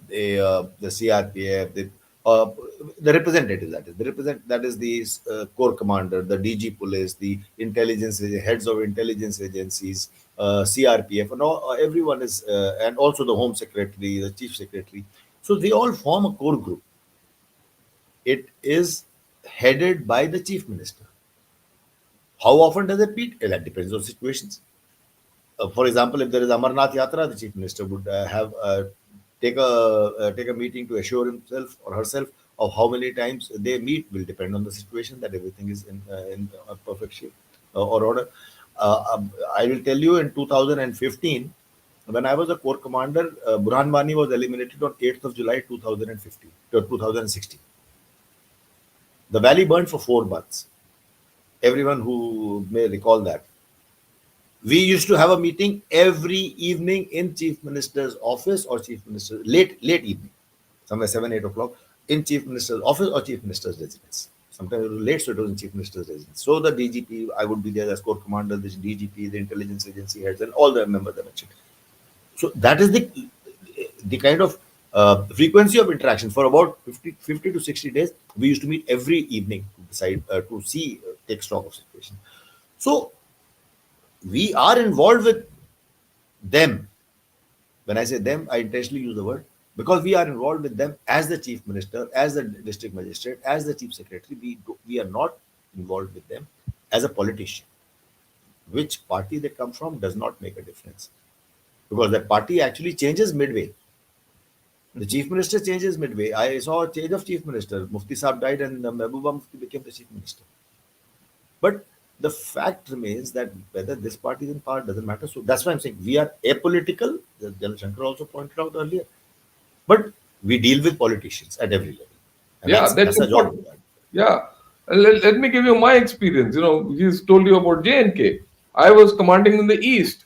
the CRPF, the uh, the representatives, that is the represent that is the corps commander, the DG police, the heads of intelligence agencies, CRPF, and everyone is, and also the home secretary, the chief secretary. So they all form a core group. It is headed by the chief minister. How often does it meet? That depends on situations. For example, if there is Amarnath Yatra, the chief minister would have take a meeting to assure himself or herself of how many times they meet. Will depend on the situation, that everything is in perfect shape or order. I will tell you, in 2015, when I was a corps commander, Burhan Wani was eliminated on 8th of July 2015 to 2016. The valley burned for 4 months. Everyone who may recall that. We used to have a meeting every evening in chief minister's office, or chief minister, late evening, somewhere 7 8 o'clock, in chief minister's office or chief minister's residence. Sometimes it was late, so it was in chief minister's residence. So the DGP, I would be there as corps commander, the DGP, the intelligence agency heads, and all the members I mentioned. So that is the kind of frequency of interaction for about 50 to 60 days. We used to meet every evening to decide, to see, take stock of situation. So we are involved with them. When I say them, I intentionally use the word, because we are involved with them as the chief minister, as the district magistrate, as the chief secretary. We are not involved with them as a politician. Which party they come from does not make a difference, because that party actually changes midway. The chief minister changes midway. I saw a change of chief minister. Mufti Saab died and Mehbooba Mufti became the chief minister. But the fact remains that whether this party is in power doesn't matter. So that's why I'm saying we are apolitical. The General Shankar also pointed out earlier. But we deal with politicians at every level. And Yeah, that's that's our job. important. Yeah. Let me give you my experience. He's told you about J&K. I was commanding in the east,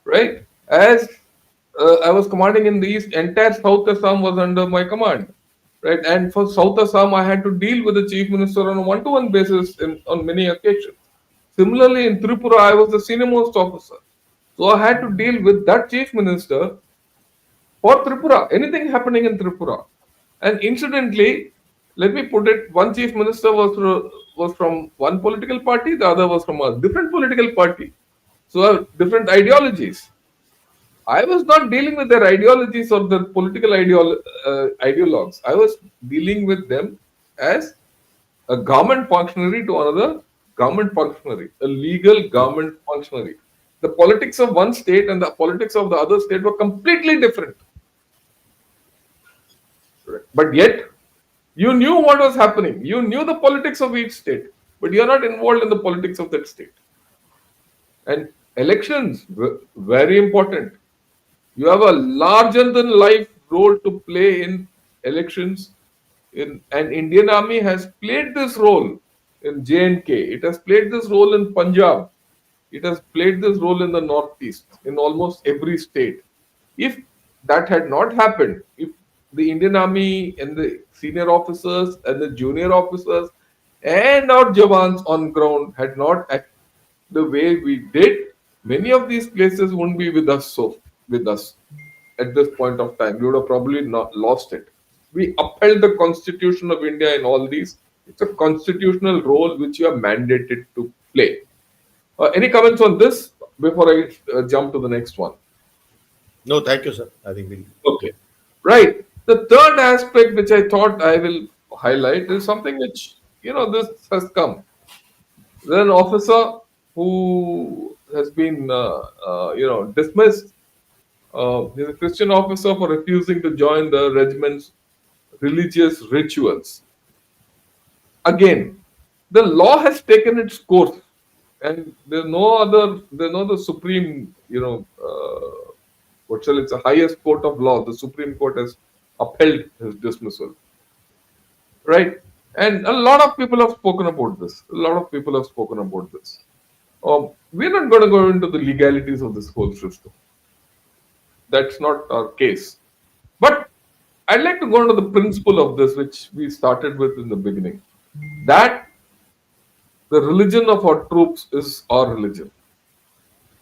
right? As I was commanding in the east, entire South Assam was under my command, right? And for South Assam, I had to deal with the chief minister on a one-to-one basis on many occasions. Similarly, in Tripura, I was the senior most officer. So I had to deal with that chief minister for Tripura, anything happening in Tripura. And incidentally, let me put it, one chief minister was from one political party, the other was from a different political party. So different ideologies. I was not dealing with their ideologies or their political ideologues. I was dealing with them as a government functionary to another government functionary, a legal government functionary. The politics of one state and the politics of the other state were completely different. But yet, you knew what was happening. You knew the politics of each state, but you're not involved in the politics of that state. And elections, very important. You have a larger than life role to play in elections. And Indian Army has played this role in J&K. It has played this role in Punjab. It has played this role in the Northeast, in almost every state. If that had not happened, if the Indian Army and the senior officers and the junior officers and our Jawans on ground had not acted the way we did, many of these places wouldn't be with us at this point of time. We would have probably not lost it. We upheld the Constitution of India in all these. It's a constitutional role which you are mandated to play. Any comments on this before I jump to the next one? No, thank you, sir. I think we. Okay. Right. The third aspect which I thought I will highlight is something which, this has come. There's an officer who has been, dismissed. He's a Christian officer for refusing to join the regiment's religious rituals. Again, the law has taken its course, and there's no the supreme, what shall it's the highest court of law. The Supreme Court has upheld his dismissal, right? And a lot of people have spoken about this. A lot of people have spoken about this. We're not going to go into the legalities of this whole system. That's not our case. But I'd like to go into the principle of this, which we started with in the beginning. That the religion of our troops is our religion.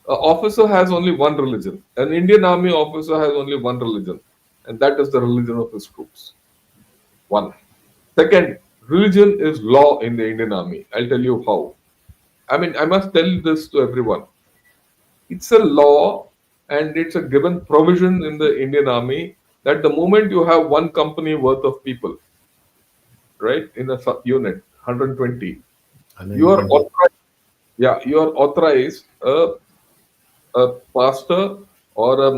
An officer has only one religion. An Indian Army officer has only one religion, and that is the religion of his troops. One. Second, religion is law in the Indian Army. I'll tell you how. I mean, I must tell this to everyone. It's a law and it's a given provision in the Indian Army that the moment you have one company worth of people, right, in a unit, 120, you are 120. authorized, yeah, you are authorized a pastor or a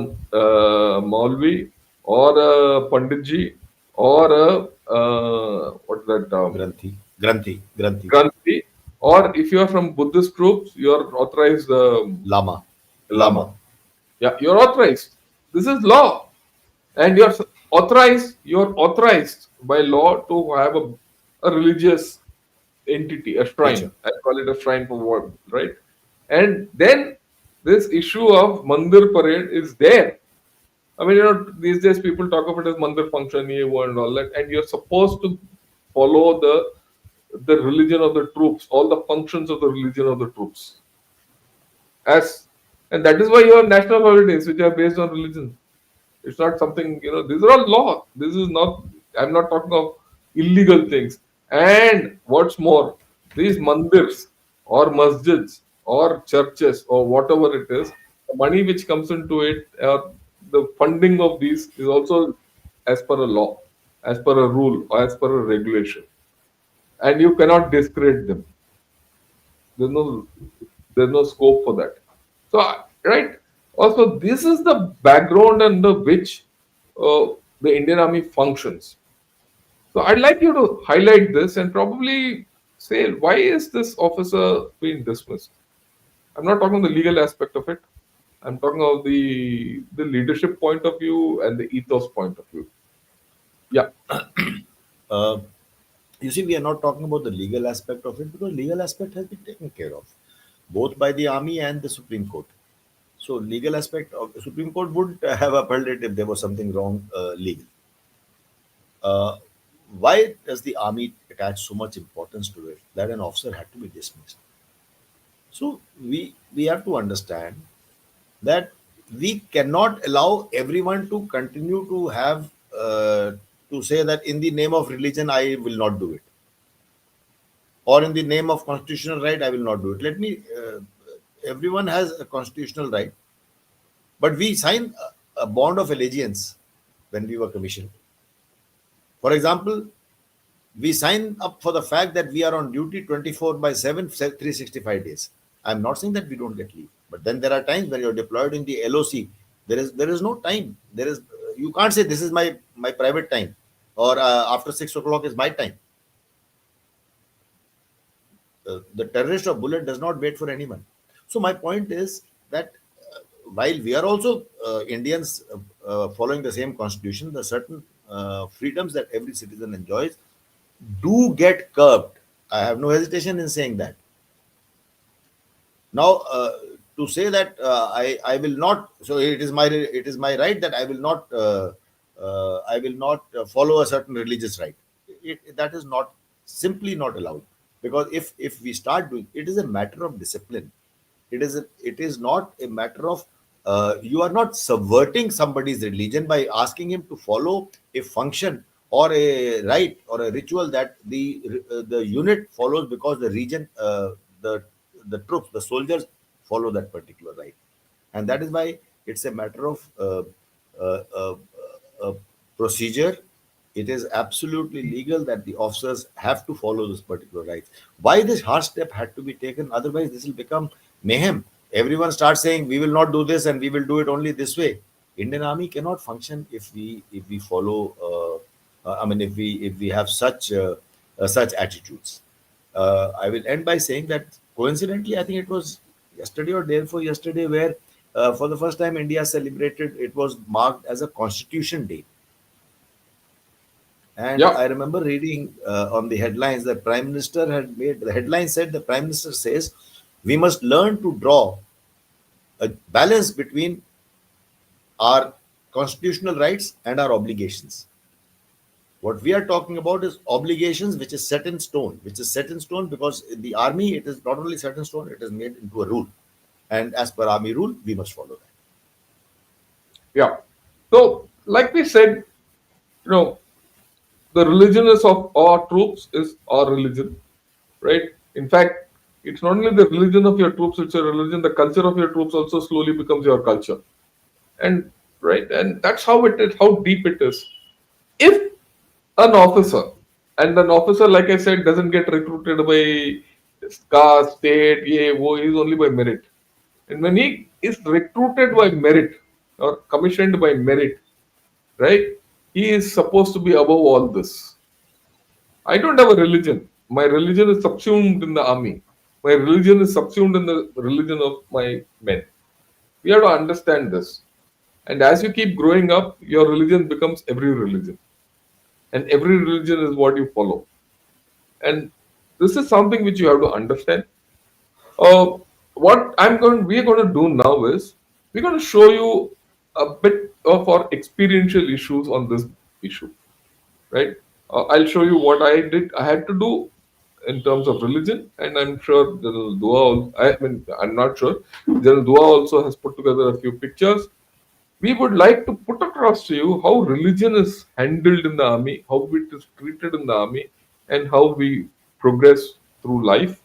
Maulvi or a Panditji or a what's that Granthi, Granthi, or if you are from Buddhist groups, you are authorized Lama, Lama. Lama. Yeah, you are authorized. This is law, and you are authorized by law to have a religious entity, a Teacher. shrine. I call it a shrine for what, right? And then this issue of Mandir parade is there. I mean, these days people talk of it as Mandir function, and all that, and you're supposed to follow the religion of the troops, all the functions of the religion of the troops. As and that is why you have national holidays which are based on religion. It's not something, these are all law. This is not, I'm not talking of illegal things. And what's more, these mandirs or masjids or churches or whatever it is, the money which comes into it, the funding of these is also as per a law, as per a rule, or as per a regulation. And you cannot discredit them. There's no there's no scope for that. So right. Also, this is the background under which the Indian Army functions. So I'd like you to highlight this and probably say why is this officer being dismissed? I'm not talking the legal aspect of it. I'm talking of the leadership point of view and the ethos point of view. Yeah, Uh, you see, we are not talking about the legal aspect of it because legal aspect has been taken care of both by the army and the Supreme Court. So legal aspect of the Supreme Court would have upheld it if there was something wrong legal. Uh, why does the army attach so much importance to it that an officer had to be dismissed? So we have to understand that we cannot allow everyone to continue to have to say that in the name of religion I will not do it, or in the name of constitutional right I will not do it. Let me. Everyone has a constitutional right, but we signed a bond of allegiance when we were commissioned. For example, we sign up for the fact that we are on duty 24 by 7, 365 days. I'm not saying that we don't get leave, but then there are times when you're deployed in the LOC. There is no time. There is you can't say this is my private time, or after 6 o'clock is my time. The terrorist or bullet does not wait for anyone. So my point is that while we are also Indians following the same constitution, the certain freedoms that every citizen enjoys do get curbed. I have no hesitation in saying that. Now, to say that I will not, so it is my right that I will not follow a certain religious right. That is not simply not allowed, because if we start doing it, is a matter of discipline. It is not a matter of you are not subverting somebody's religion by asking him to follow a function or a rite or a ritual that the unit follows because the region the troops, the soldiers follow that particular rite, and that is why it's a matter of uh, uh, uh, procedure. It is absolutely legal that the officers have to follow this particular rights. Why this harsh step had to be taken? Otherwise, this will become mayhem. Everyone starts saying we will not do this and we will do it only this way. Indian Army cannot function if we follow. I mean, if we have such attitudes. I will end by saying that coincidentally, I think it was yesterday or day before yesterday, where for the first time India celebrated. It was marked as a Constitution Day. And yeah, I remember reading on the headlines that Prime Minister had made. The headline said the Prime Minister says we must learn to draw a balance between our constitutional rights and our obligations. What we are talking about is obligations which is set in stone, which is set in stone because in the army it is not only set in stone, it is made into a rule. And as per army rule, we must follow that. yeah. So, like we said, you know, The religion is of our troops is our religion, right? In fact, it's not only the religion of your troops, it's a religion. The culture of your troops also slowly becomes your culture. And right, and that's how it is, how deep it is. If an officer, and an officer, like I said, doesn't get recruited by caste, state, yeah, he's only by merit. And when he is recruited by merit or commissioned by merit, right, he is supposed to be above all this. I don't have a religion. My religion is subsumed in the army. My religion is subsumed in the religion of my men. We have to understand this. And as you keep growing up, your religion becomes every religion. And every religion is what you follow. And this is something which you have to understand. Uh, what we're going to do now is we're going to show you a bit of our experiential issues on this issue, right? I'll show you what I had to do in terms of religion, and I'm sure General Dua. I mean, I'm not sure. General Dua also has put together a few pictures. We would like to put across to you how religion is handled in the army, how it is treated in the army, and how we progress through life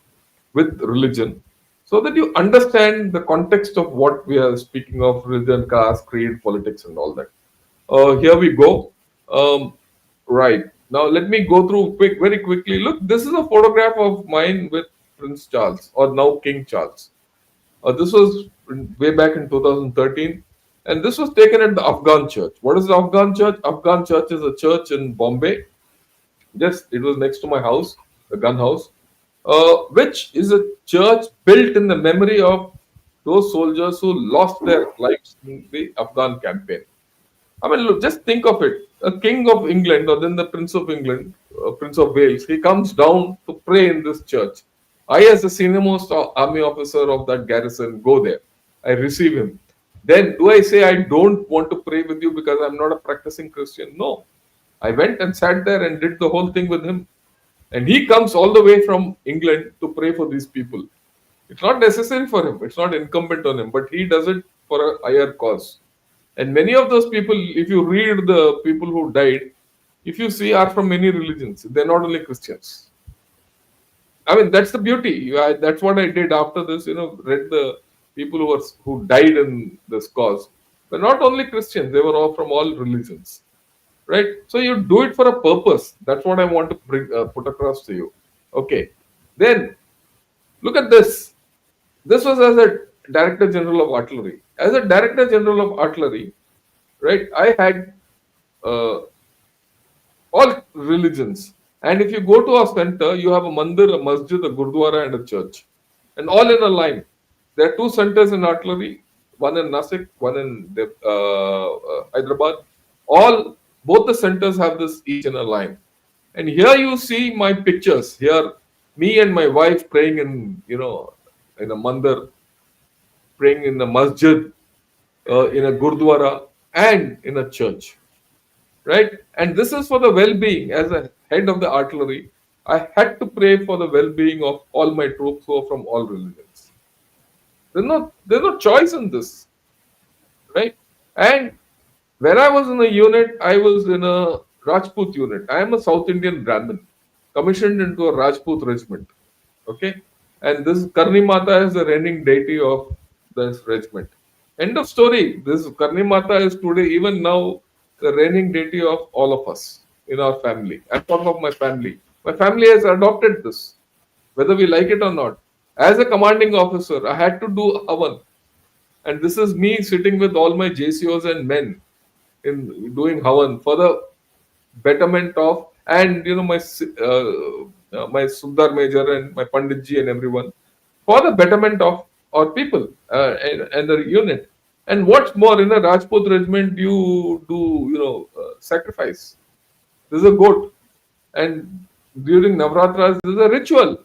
with religion, so that you understand the context of what we are speaking of: religion, caste, creed, politics, and all that. Here we go. Right. Now let me go through very quickly. Look, this is a photograph of mine with Prince Charles, or now King Charles. This was way back in 2013, and this was taken at the Afghan church. What is the Afghan church? Afghan church is a church in Bombay. Yes, it was next to my house, the gun house, which is a church built in the memory of those soldiers who lost their lives in the Afghan campaign. I mean, look, just think of it. A king of England, or then the Prince of England, Prince of Wales, he comes down to pray in this church. I, as the senior most army officer of that garrison, go there. I receive him. Then, do I say I don't want to pray with you because I'm not a practicing Christian? No. I went and sat there and did the whole thing with him. And he comes all the way from England to pray for these people. It's not necessary for him, it's not incumbent on him, but he does it for a higher cause. And many of those people, if you read the people who died, if you see, are from many religions. They're not only Christians. I mean, that's the beauty. That's what I did after this. Read the people who died in this cause. But not only Christians; they were all from all religions, right? So you do it for a purpose. That's what I want to put across to you. Okay. Then look at this. This was as a Director General of Artillery. As a Director General of Artillery, right? I had uh, all religions. And if you go to our center, you have a mandir, a masjid, a gurdwara, and a church, and all in a line. There are two centers in artillery, one in Nasik, one in Hyderabad. Both the centers have this each in a line. And here you see my pictures. Here, me and my wife praying in a mandir, praying in a masjid, in a gurdwara, and in a church, right? And this is for the well-being. As a head of the artillery, I had to pray for the well-being of all my troops who are from all religions. There's no choice in this, right? And when I was in a unit, I was in a Rajput unit. I am a South Indian Brahmin, commissioned into a Rajput regiment. Okay, and this Karni Mata is the reigning deity of this regiment. End of story. This Karni Mata is today, even now, the reigning deity of all of us in our family. I'm talking of my family. My family has adopted this, whether we like it or not. As a commanding officer, I had to do Havan. And this is me sitting with all my JCOs and men in doing Havan for the betterment of, and my Sundar Major and my Panditji and everyone, for the betterment of our people, and the unit. And what's more, in a Rajput regiment, you do sacrifice. There's a goat, and during Navratras, there's a ritual.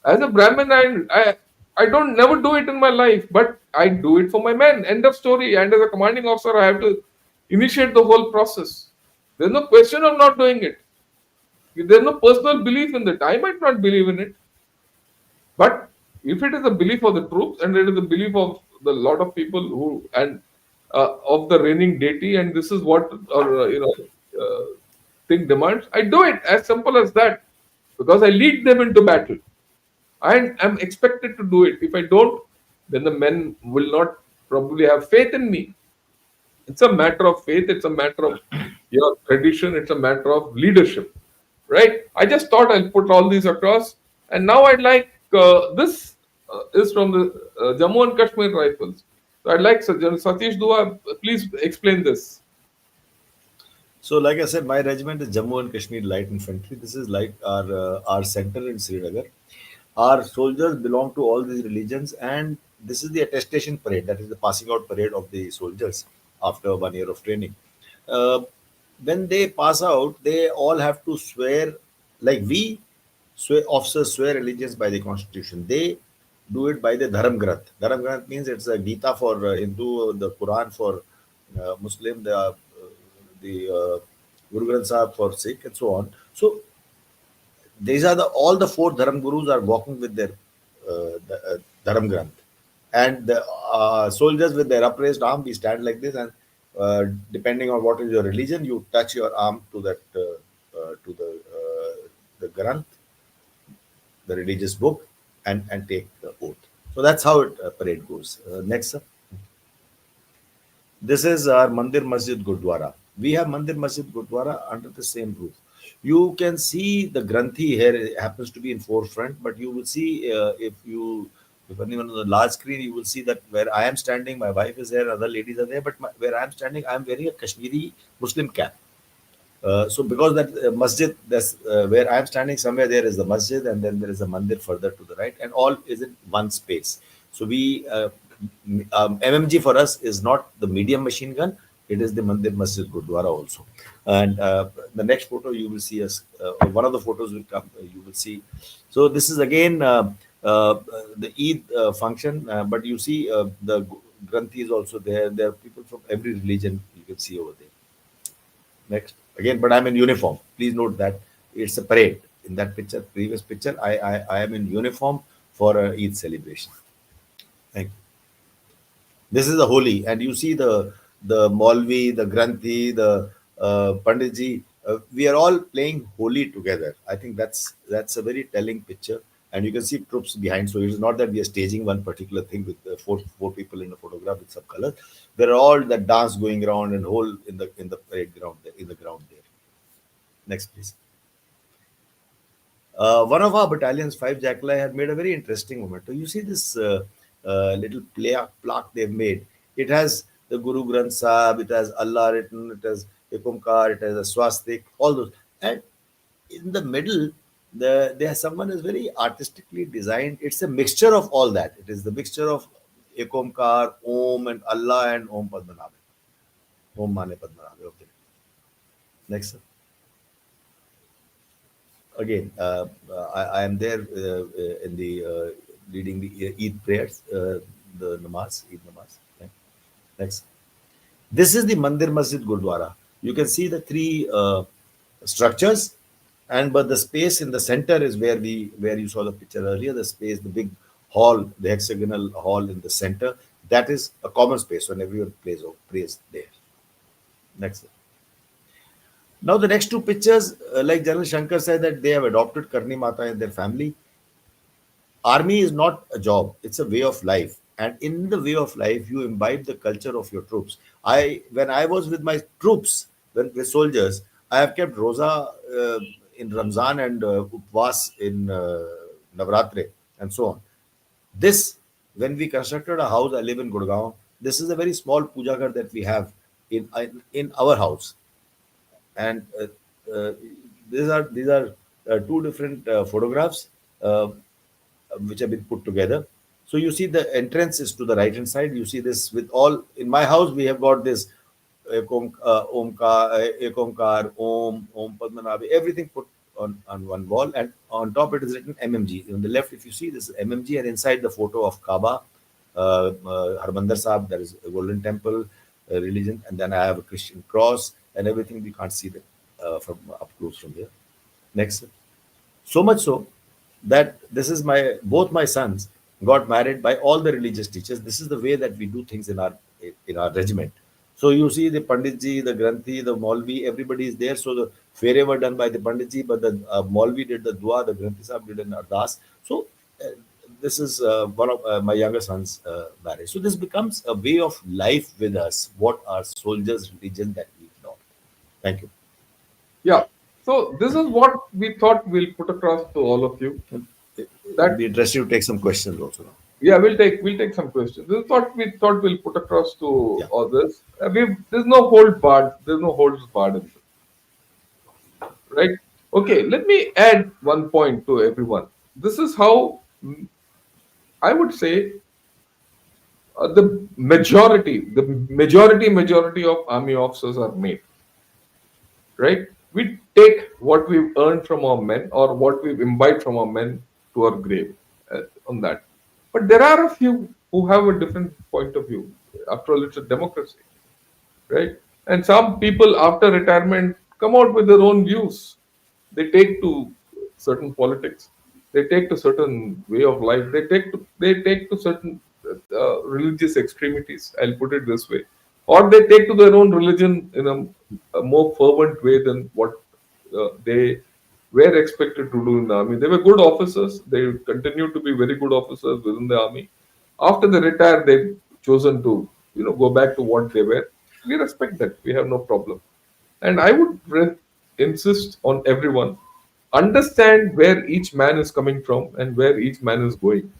As a Brahmin, I don't never do it in my life, but I do it for my men. End of story. And as a commanding officer, I have to initiate the whole process. There's no question of not doing it. There's no personal belief in that. I might not believe in it, but if it is a belief of the troops, and it is a belief of the lot of people who, and of the reigning deity, and this is what, or thing demands, I do it. As simple as that. Because I lead them into battle. And I'm expected to do it. If I don't, then the men will not probably have faith in me. It's a matter of faith, it's a matter of your tradition, it's a matter of leadership, right? I just thought I'll put all these across. And now I'd like this is from the Jammu and Kashmir Rifles. So I'd like Satish Dua, please explain this. So, like I said, my regiment is Jammu and Kashmir Light Infantry. This is like our center in Srinagar. Our soldiers belong to all these religions, and this is the attestation parade. That is the passing out parade of the soldiers after 1 year of training. Uh, when they pass out, they all have to swear, like we swear, officers swear allegiance by the constitution. They do it by the Dharam Granth. Dharam Granth means it's a Gita for Hindu, the Quran for Muslim, the Guru Granth Sahib for Sikh, and so on. So these are the all the four Dharam Gurus are walking with their Dharam Granth, and the soldiers with their upraised arm, we stand like this, and depending on what is your religion, you touch your arm to that to the Granth, the religious book, and take the oath. So that's how it parade goes. Next, sir. This is our Mandir Masjid Gurdwara. We have Mandir Masjid Gurdwara under the same roof. You can see the Granthi here happens to be in forefront, but you will see if anyone on the large screen, you will see that where I am standing, my wife is there, other ladies are there, but where I am standing, I am wearing a Kashmiri Muslim cap. So because that masjid, that's where I am standing, somewhere there is the masjid, and then there is a mandir further to the right, and all is in one space. So MMG for us is not the medium machine gun; it is the mandir masjid gurdwara also. And the next photo you will see us. One of the photos will come. You will see. So this is again the Eid function, but you see the Granthi is also there. There are people from every religion you can see over there. Next. Again, but I'm in uniform. Please note that it's a parade. In that picture, previous picture, I am in uniform for a Eid celebration. Thank you. This is the holy, and you see the Maulvi, the Granthi, the Panditji. We are all playing holy together. I think that's a very telling picture, and you can see troops behind. So it is not that we are staging one particular thing with four people in a photograph with some color. There are all that dance going around and whole in the parade ground there, in the ground there. Next, please. One of our battalions, 5 Jackalai, had made a very interesting memento. You see this little plaque they've made. It has the Guru Granth Sahib, it has Allah written, it has Ekumkar, it has a swastik, all those. And in the middle, there's someone is very artistically designed. It's a mixture of all that. It is the mixture of Ekumkar, Om, and Allah, and Om Padmanabh. Om Mane Padmanabh. Okay. Next. Sir. Again, I am there in the leading the Eid prayers, the namaz, Eid namaz. Okay. Next, this is the Mandir Masjid Gurdwara. You can see the three structures, and but the space in the center is where you saw the picture earlier. The space, the big hall, the hexagonal hall in the center, that is a common space when everyone prays there. Next. Now, the next two pictures, like General Shankar said, that they have adopted Karni Mata in their family. Army is not a job; it's a way of life, and in the way of life, you imbibe the culture of your troops. When I was with my troops, with soldiers, I have kept roza in Ramzan and upvas in Navratri and so on. This, when we constructed a house, I live in Gurgaon. This is a very small puja ghar that we have in our house, and these are two different photographs which have been put together. So you see the entrance is to the right hand side. You see this with all in my house. We have got this Ekomkar, Om Padmanabhi, everything put on one wall, and on top it is written MMG. On the left, if you see, this is MMG, and inside the photo of Kaaba, Harbandar Sahib, there is a Golden Temple religion, and then I have a Christian cross and everything. We can't see that from up close from here. Next. So much so that this is both my sons got married by all the religious teachers. This is the way that we do things in our regiment. So you see the Panditji, the Granthi, the Maulvi, everybody is there. So the wherever done by the Panditji, but the Maulvi did the dua, the Granthi Sahib did an ardas. So uh, this is one of my younger son's marriage. So this becomes a way of life with us. What our soldiers' religion that we adopt. Thank you. Yeah. So this is what we thought we'll put across to all of you. It'll That be interesting to take some questions also now. yeah, we'll take some questions. This is what we thought we'll put across to Yeah. others. There's no hold barred. There's no holds barred in this, right? Okay, let me add one point to everyone. This is how I would say the majority of army officers are made, right? We take what we've earned from our men or what we've imbibed from our men to our grave on that. But there are a few who have a different point of view. After all, it's a democracy, right? And some people after retirement come out with their own views. They take to certain politics. They take to certain way of life. They take to certain religious extremities. I'll put it this way, or they take to their own religion in a more fervent way than what they were expected to do in the army. They were good officers. They continue to be very good officers within the army. After they retire, they've chosen to go back to what they were. We respect that. We have no problem. And I would insist on everyone understand where each man is coming from and where each man is going.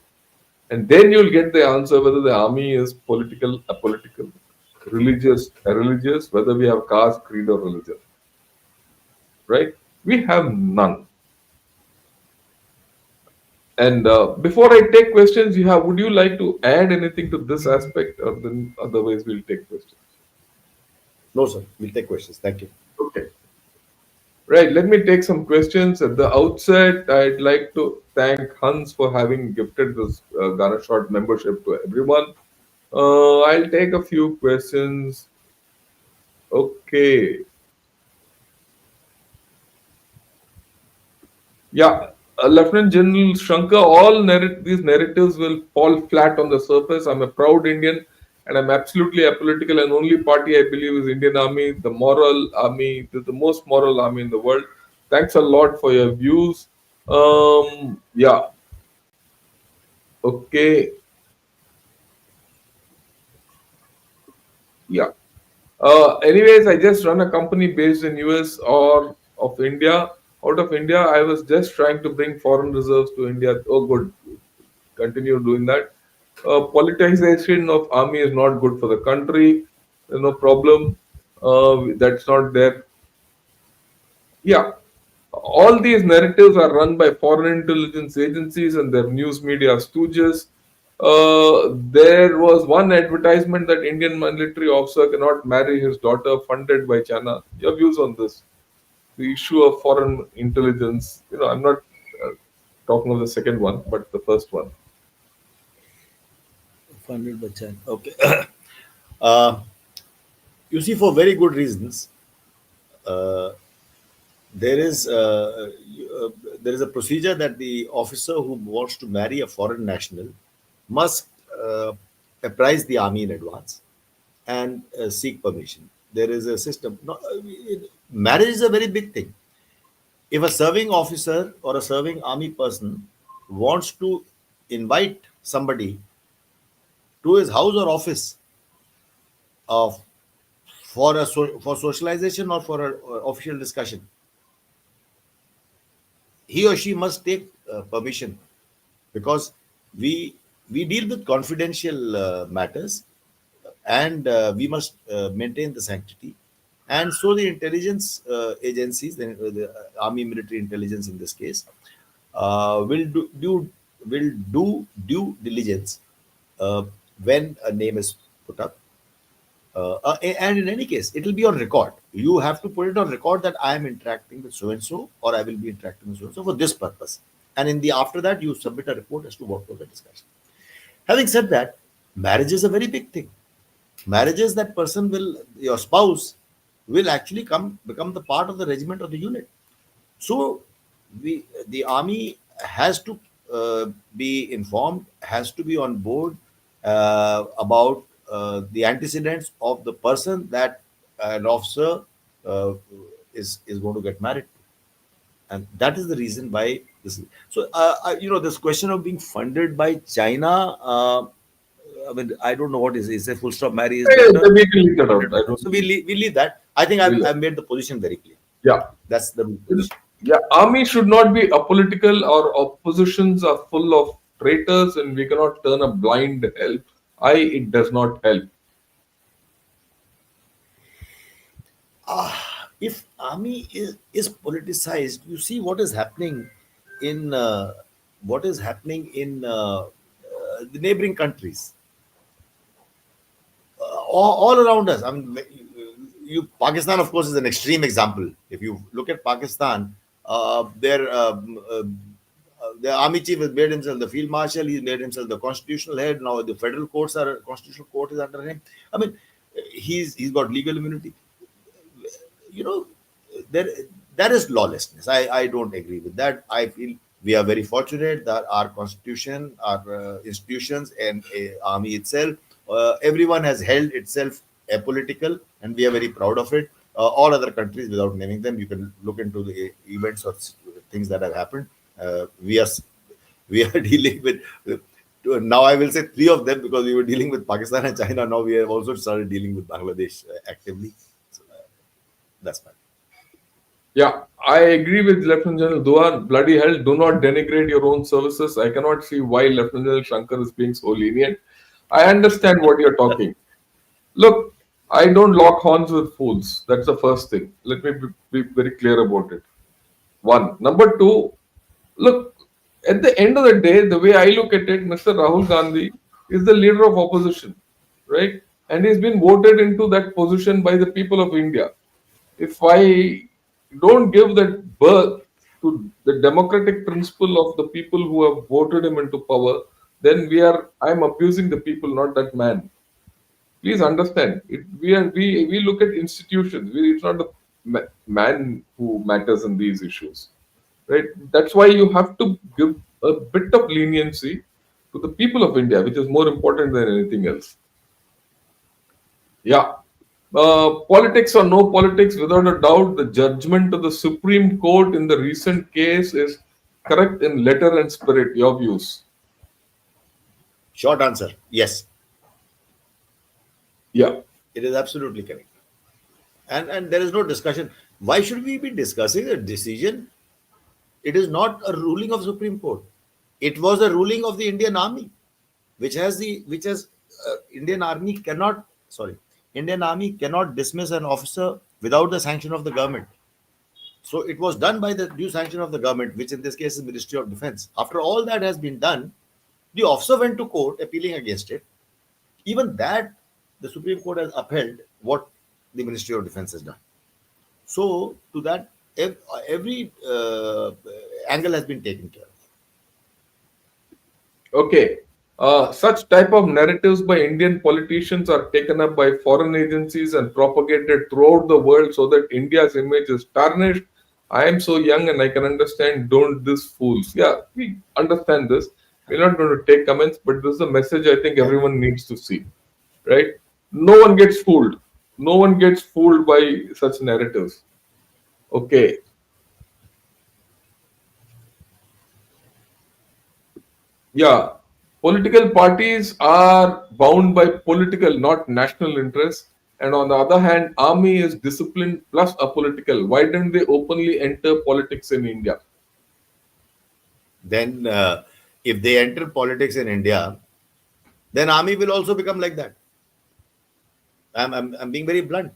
And then you'll get the answer whether the army is political, apolitical, religious, irreligious, whether we have caste, creed, or religion. Right? We have none. And before I take questions, would you like to add anything to this aspect, or then otherwise we'll take questions? No, sir. We'll take questions. Thank you. Okay. Right, let me take some questions. At the outset, I'd like to thank Hans for having gifted this Ghana Short membership to everyone. I'll take a few questions. Okay. Yeah, Lieutenant General Shankar, these narratives will fall flat on the surface. I'm a proud Indian and I'm absolutely apolitical, and only party I believe is Indian Army, the moral army, the most moral army in the world. Thanks a lot for your views. Yeah, okay, yeah. Anyways, I just run a company based in US or of India. Out of India, I was just trying to bring foreign reserves to India. Oh, good. Continue doing that. Politicization of army is not good for the country. There's no problem. That's not there. Yeah, all these narratives are run by foreign intelligence agencies and their news media stooges. There was one advertisement that Indian military officer cannot marry his daughter funded by China. Your views on this? The issue of foreign intelligence. I'm not uh, talking of the second one, but the first one. Funded by China. Okay. Uh, you see, for very good reasons, uh, there is there is a procedure that the officer who wants to marry a foreign national must apprise the army in advance and seek permission. There is a system. No, marriage is a very big thing. If a serving officer or a serving army person wants to invite somebody to his house or office of for socialization or for an official discussion, he or she must take permission, because we we deal with confidential matters, and we must maintain the sanctity. And so the intelligence agencies, the army military intelligence in this case, will do due diligence uh, when a name is put up. And in any case, it will be on record. You have to put it on record that I am interacting with so and so, or I will be interacting with so and so for this purpose. And in the after that, you submit a report as to what was the discussion. Having said that, marriage is a very big thing. Marriage is that person will, your spouse will actually become the part of the regiment or the unit. So the army has to be informed, has to be on board about the antecedents of the person that an officer uh, is going to get married, and that is the reason why this is. So this question of being funded by China. I mean, I don't know what is a full stop marriage Yeah, daughter. we can leave that out. I don't So think. we leave that. I think We'll, I've made the position very clear. yeah. That's the position. Yeah, army should not be apolitical. Our oppositions are full of traitors, and we cannot turn a blind help. It does not help. If army is politicized, you see what is happening in the neighboring countries, all around us. I mean, Pakistan, of course, is an extreme example. If you look at Pakistan, the army chief has made himself the field marshal. He's made himself the constitutional head. Now the federal constitutional court is under him. I mean, he's got legal immunity. You know, there that is lawlessness. I don't agree with that. I feel we are very fortunate that our constitution, our institutions, and army itself, everyone has held itself apolitical, and we are very proud of it. All other countries, without naming them, you can look into the events or things that have happened. We are dealing with. Now I will say three of them because we were dealing with Pakistan and China. Now we have also started dealing with Bangladesh actively. So, that's fine. Yeah, I agree with Lieutenant General Dua. Bloody hell, do not denigrate your own services. I cannot see why Lieutenant General Shankar is being so lenient. I understand what you're talking. Look, I don't lock horns with fools. That's the first thing. Let me be very clear about it. One. Number two, look, at the end of the day, the way I look at it, Mr. Rahul Gandhi is the leader of opposition, right? And he's been voted into that position by the people of India. If I don't give that birth to the democratic principle of the people who have voted him into power, then I'm abusing the people, not that man. Please understand. We look at institutions. It's not the man who matters in these issues, right? That's why you have to give a bit of leniency to the people of India, which is more important than anything else. Yeah. Politics or no politics, without a doubt, the judgment of the Supreme Court in the recent case is correct in letter and spirit. Your views? Short answer: yes, Yeah. it is absolutely correct. And there is no discussion. Why should we be discussing a decision? It is not a ruling of Supreme Court. It was a ruling of the Indian Army, which has Indian Army cannot sorry Indian Army cannot dismiss an officer without the sanction of the government. So it was done by the due sanction of the government, which in this case is Ministry of Defense. After all that has been done, the officer went to court appealing against it. Even that, the Supreme Court has upheld what the Ministry of Defense has done. So to that, every angle has been taken care of. Okay. Such type of narratives by Indian politicians are taken up by foreign agencies and propagated throughout the world so that India's image is tarnished. I am so young and I can understand. Don't this fools? Yeah, we understand this. We're not going to take comments, but this is a message I think Yeah. everyone needs to see. Right? No one gets fooled. No one gets fooled by such narratives. Okay. Yeah, political parties are bound by political, not national interests. And on the other hand, army is disciplined plus apolitical. Why don't they openly enter politics in India? Then, if they enter politics in India, then army will also become like that. I'm being very blunt.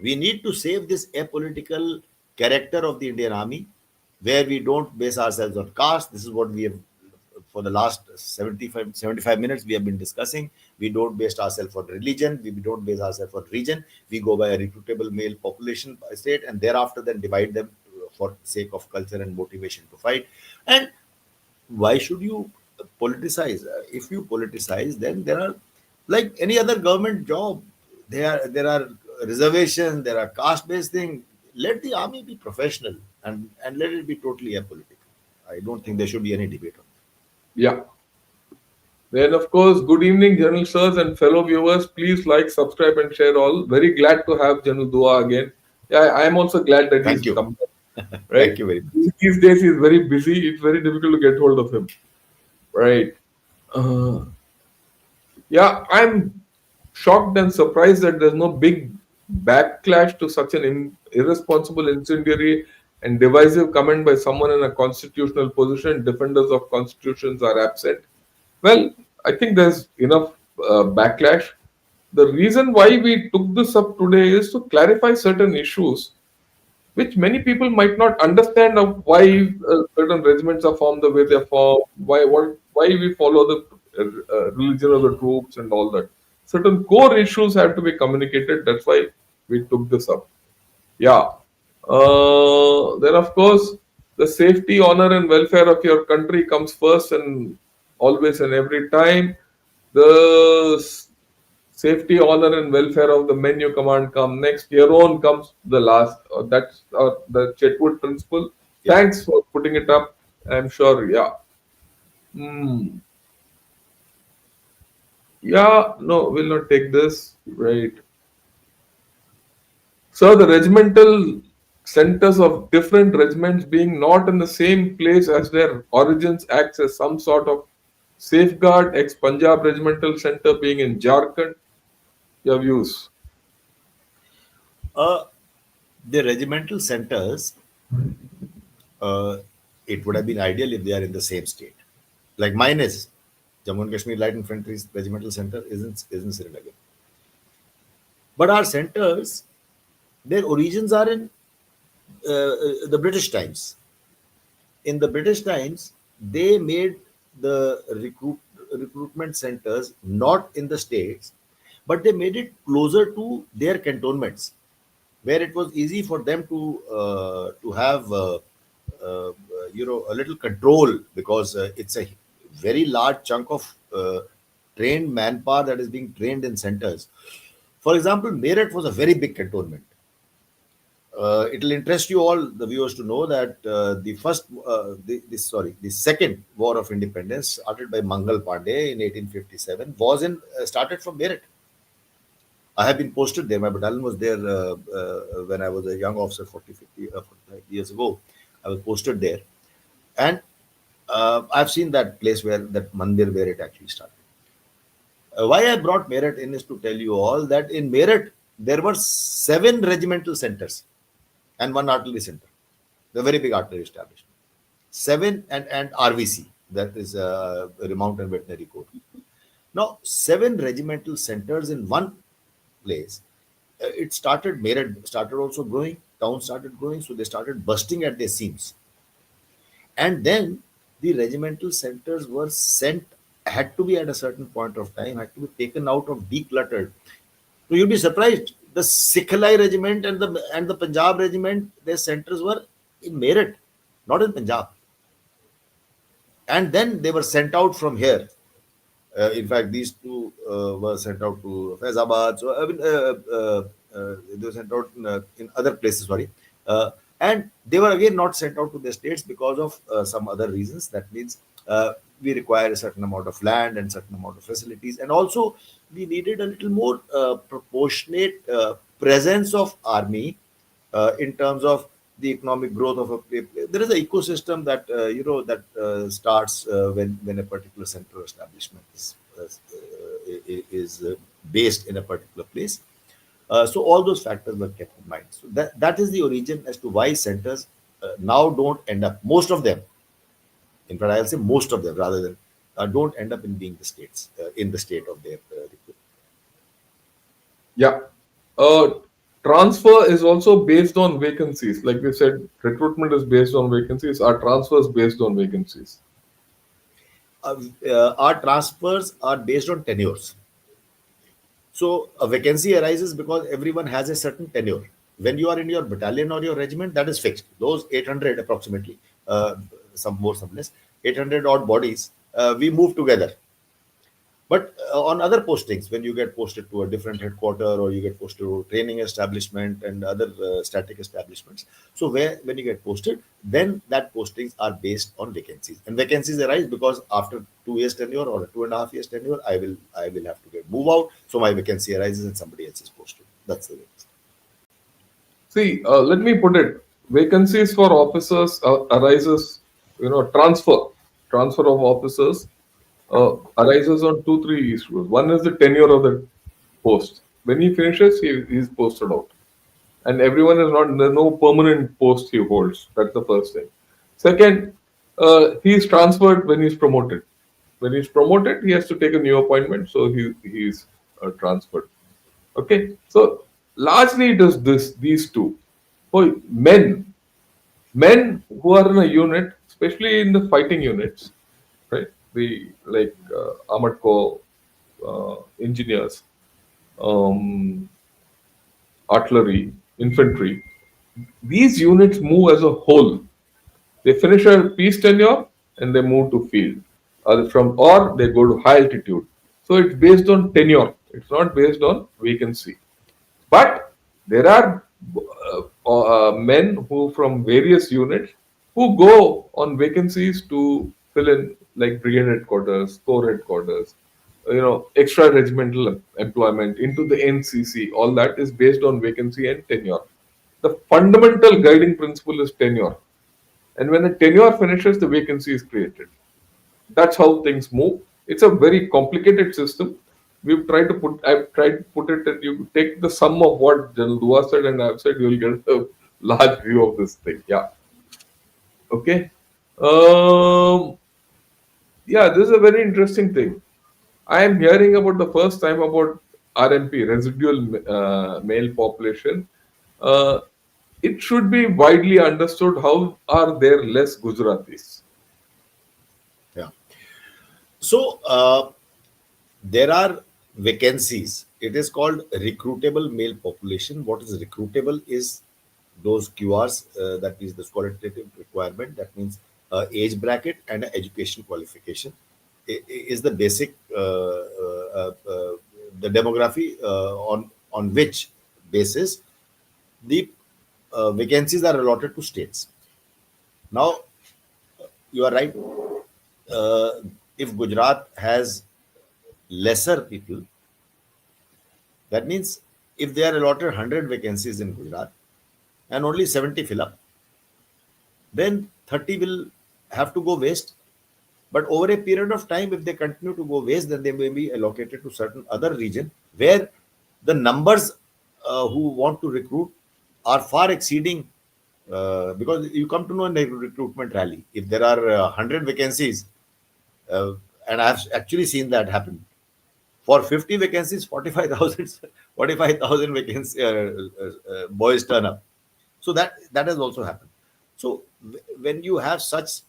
We need to save this apolitical character of the Indian Army, where we don't base ourselves on caste. This is what we have for the last 75 minutes we have been discussing. We don't base ourselves on religion. We don't base ourselves on region. We go by a recruitable male population by state, and thereafter then divide them for sake of culture and motivation to fight. And why should you politicize? If you politicize, then there are, like any other government job, there are reservations, there are caste based things. Let the army be professional, and let it be totally apolitical. I don't think there should be any debate on that. Yeah. Then, of course, good evening, General Sirs and fellow viewers. Please like, subscribe, and share all. Very glad to have General Dua again. Yeah, I am also glad that he's Thank you. come back, right? Thank you very much. These days he's very busy. It's very difficult to get hold of him, right? Uh, yeah, I'm shocked and surprised that there's no big backlash to such an irresponsible, incendiary, and divisive comment by someone in a constitutional position. Defenders of constitutions are absent. Well, I think there's enough backlash. The reason why we took this up today is to clarify certain issues which many people might not understand of why certain regiments are formed the way they are formed, why we follow the religion of the troops and all that. Certain core issues have to be communicated. That's why we took this up. Yeah. Then, of course, the safety, honor, and welfare of your country comes first and always and every time. The safety, honor, and welfare of the men you command come next. Your own comes the last. That's the Chetwood principle. Yeah. Thanks for putting it up. I'm sure. Yeah. Hmm. Yeah. No, we'll not take this. Right. So the regimental centers of different regiments being not in the same place as their origins acts as some sort of safeguard. Ex Punjab Regimental Center being in Jharkhand. Your views. Uh, the regimental centers, uh, it would have been ideal if they are in the same state. Like mine is Jammu and Kashmir Light Infantry's regimental center isn't Srinagar. But our centers, their origins are in the British times. In the British times, they made the recruitment centers not in the states, but they made it closer to their cantonments, where it was easy for them to have a little control because it's a very large chunk of trained manpower that is being trained in centers. For example, Meerut was a very big cantonment. It will interest you all, the viewers, to know that the second war of independence, started by Mangal Pandey in 1857, was in started from Meerut. I have been posted there. My battalion was there when I was a young officer, 45 years ago. I was posted there, and I've seen that place where that mandir where it actually started. Why I brought Meerut in is to tell you all that in Meerut there were 7 regimental centers and 1 artillery center, the very big artillery establishment. 7 and RVC, that is Remount and Veterinary Corps. Now, 7 regimental centers in one place. It started, Meerut started also growing, town started growing, so they started bursting at their seams. And then the regimental centers were sent, had to be at a certain point of time, had to be taken out of decluttered. So you'll be surprised. The Sikhalai regiment and the Punjab regiment, their centers were in Meerut, not in Punjab. And then they were sent out from here. In fact, these two were sent out to Faizabad. So I mean, they were sent out in other places. Sorry, and they were again not sent out to the states because of some other reasons. That means we require a certain amount of land and certain amount of facilities, and also we needed a little more proportionate presence of army in terms of the economic growth of a place. There is an ecosystem that starts when a particular central establishment is based in a particular place. So all those factors were kept in mind. So that is the origin as to why centers now don't end up. Most of them, in fact, I'll say most of them rather than don't end up in being the states in the state of their recruitment. Yeah. Uh, Transfer is also based on vacancies. Like we said, recruitment is based on vacancies. Our transfer is based on vacancies. Our transfers are based on tenures. So a vacancy arises because everyone has a certain tenure. When you are in your battalion or your regiment, that is fixed. Those 800 approximately, some more, some less, 800 odd bodies, we move together. But on other postings, when you get posted to a different headquarter or you get posted to a training establishment and other static establishments, so where when you get posted, then that postings are based on vacancies, and vacancies arise because after 2 years tenure or 2.5 years tenure, I will have to get move out, so my vacancy arises and somebody else is posted. That's the way. See, let me put it. Vacancies for officers arises, transfer of officers arises on two, three issues. One is the tenure of the post. When he finishes, he's posted out. And everyone is not, there's no permanent post he holds. That's the first thing. Second, he's transferred when he's promoted. When he's promoted, he has to take a new appointment, so he's transferred. Okay, so largely it is these two. For men who are in a unit, especially in the fighting units, right? The like armored corps engineers, um, artillery, infantry. These units move as a whole. They finish a peace tenure and they move to field, or they go to high altitude. So it's based on tenure. It's not based on vacancy. But there are men who from various units who go on vacancies to fill in like brigade headquarters, corps headquarters, extra regimental employment into the NCC. All that is based on vacancy and tenure. The fundamental guiding principle is tenure. And when the tenure finishes, the vacancy is created. That's how things move. It's a very complicated system. I've tried to put it that you take the sum of what General Dua said and I've said, you'll get a large view of this thing. Yeah. Okay. Um, yeah, this is a very interesting thing. I am hearing about the first time about RMP, residual male population. Uh, it should be widely understood how are there less Gujaratis. Yeah. So there are vacancies. It is called recruitable male population. What is recruitable is those QRs, that is the qualitative requirement. That means age bracket and education qualification is the basic the demography on which basis the vacancies are allotted to states. Now, you are right. Uh, if Gujarat has lesser people, that means if they are allotted 100 vacancies in Gujarat and only 70 fill up, then 30 will have to go waste. But over a period of time, if they continue to go waste, then they may be allocated to certain other region where the numbers who want to recruit are far exceeding. Because you come to know in a recruitment rally, if there are 100 vacancies, uh, and I've actually seen that happen. For 50 vacancies, 45,000 45,000 vacancies, boys turn up. So that has also happened. So when you have such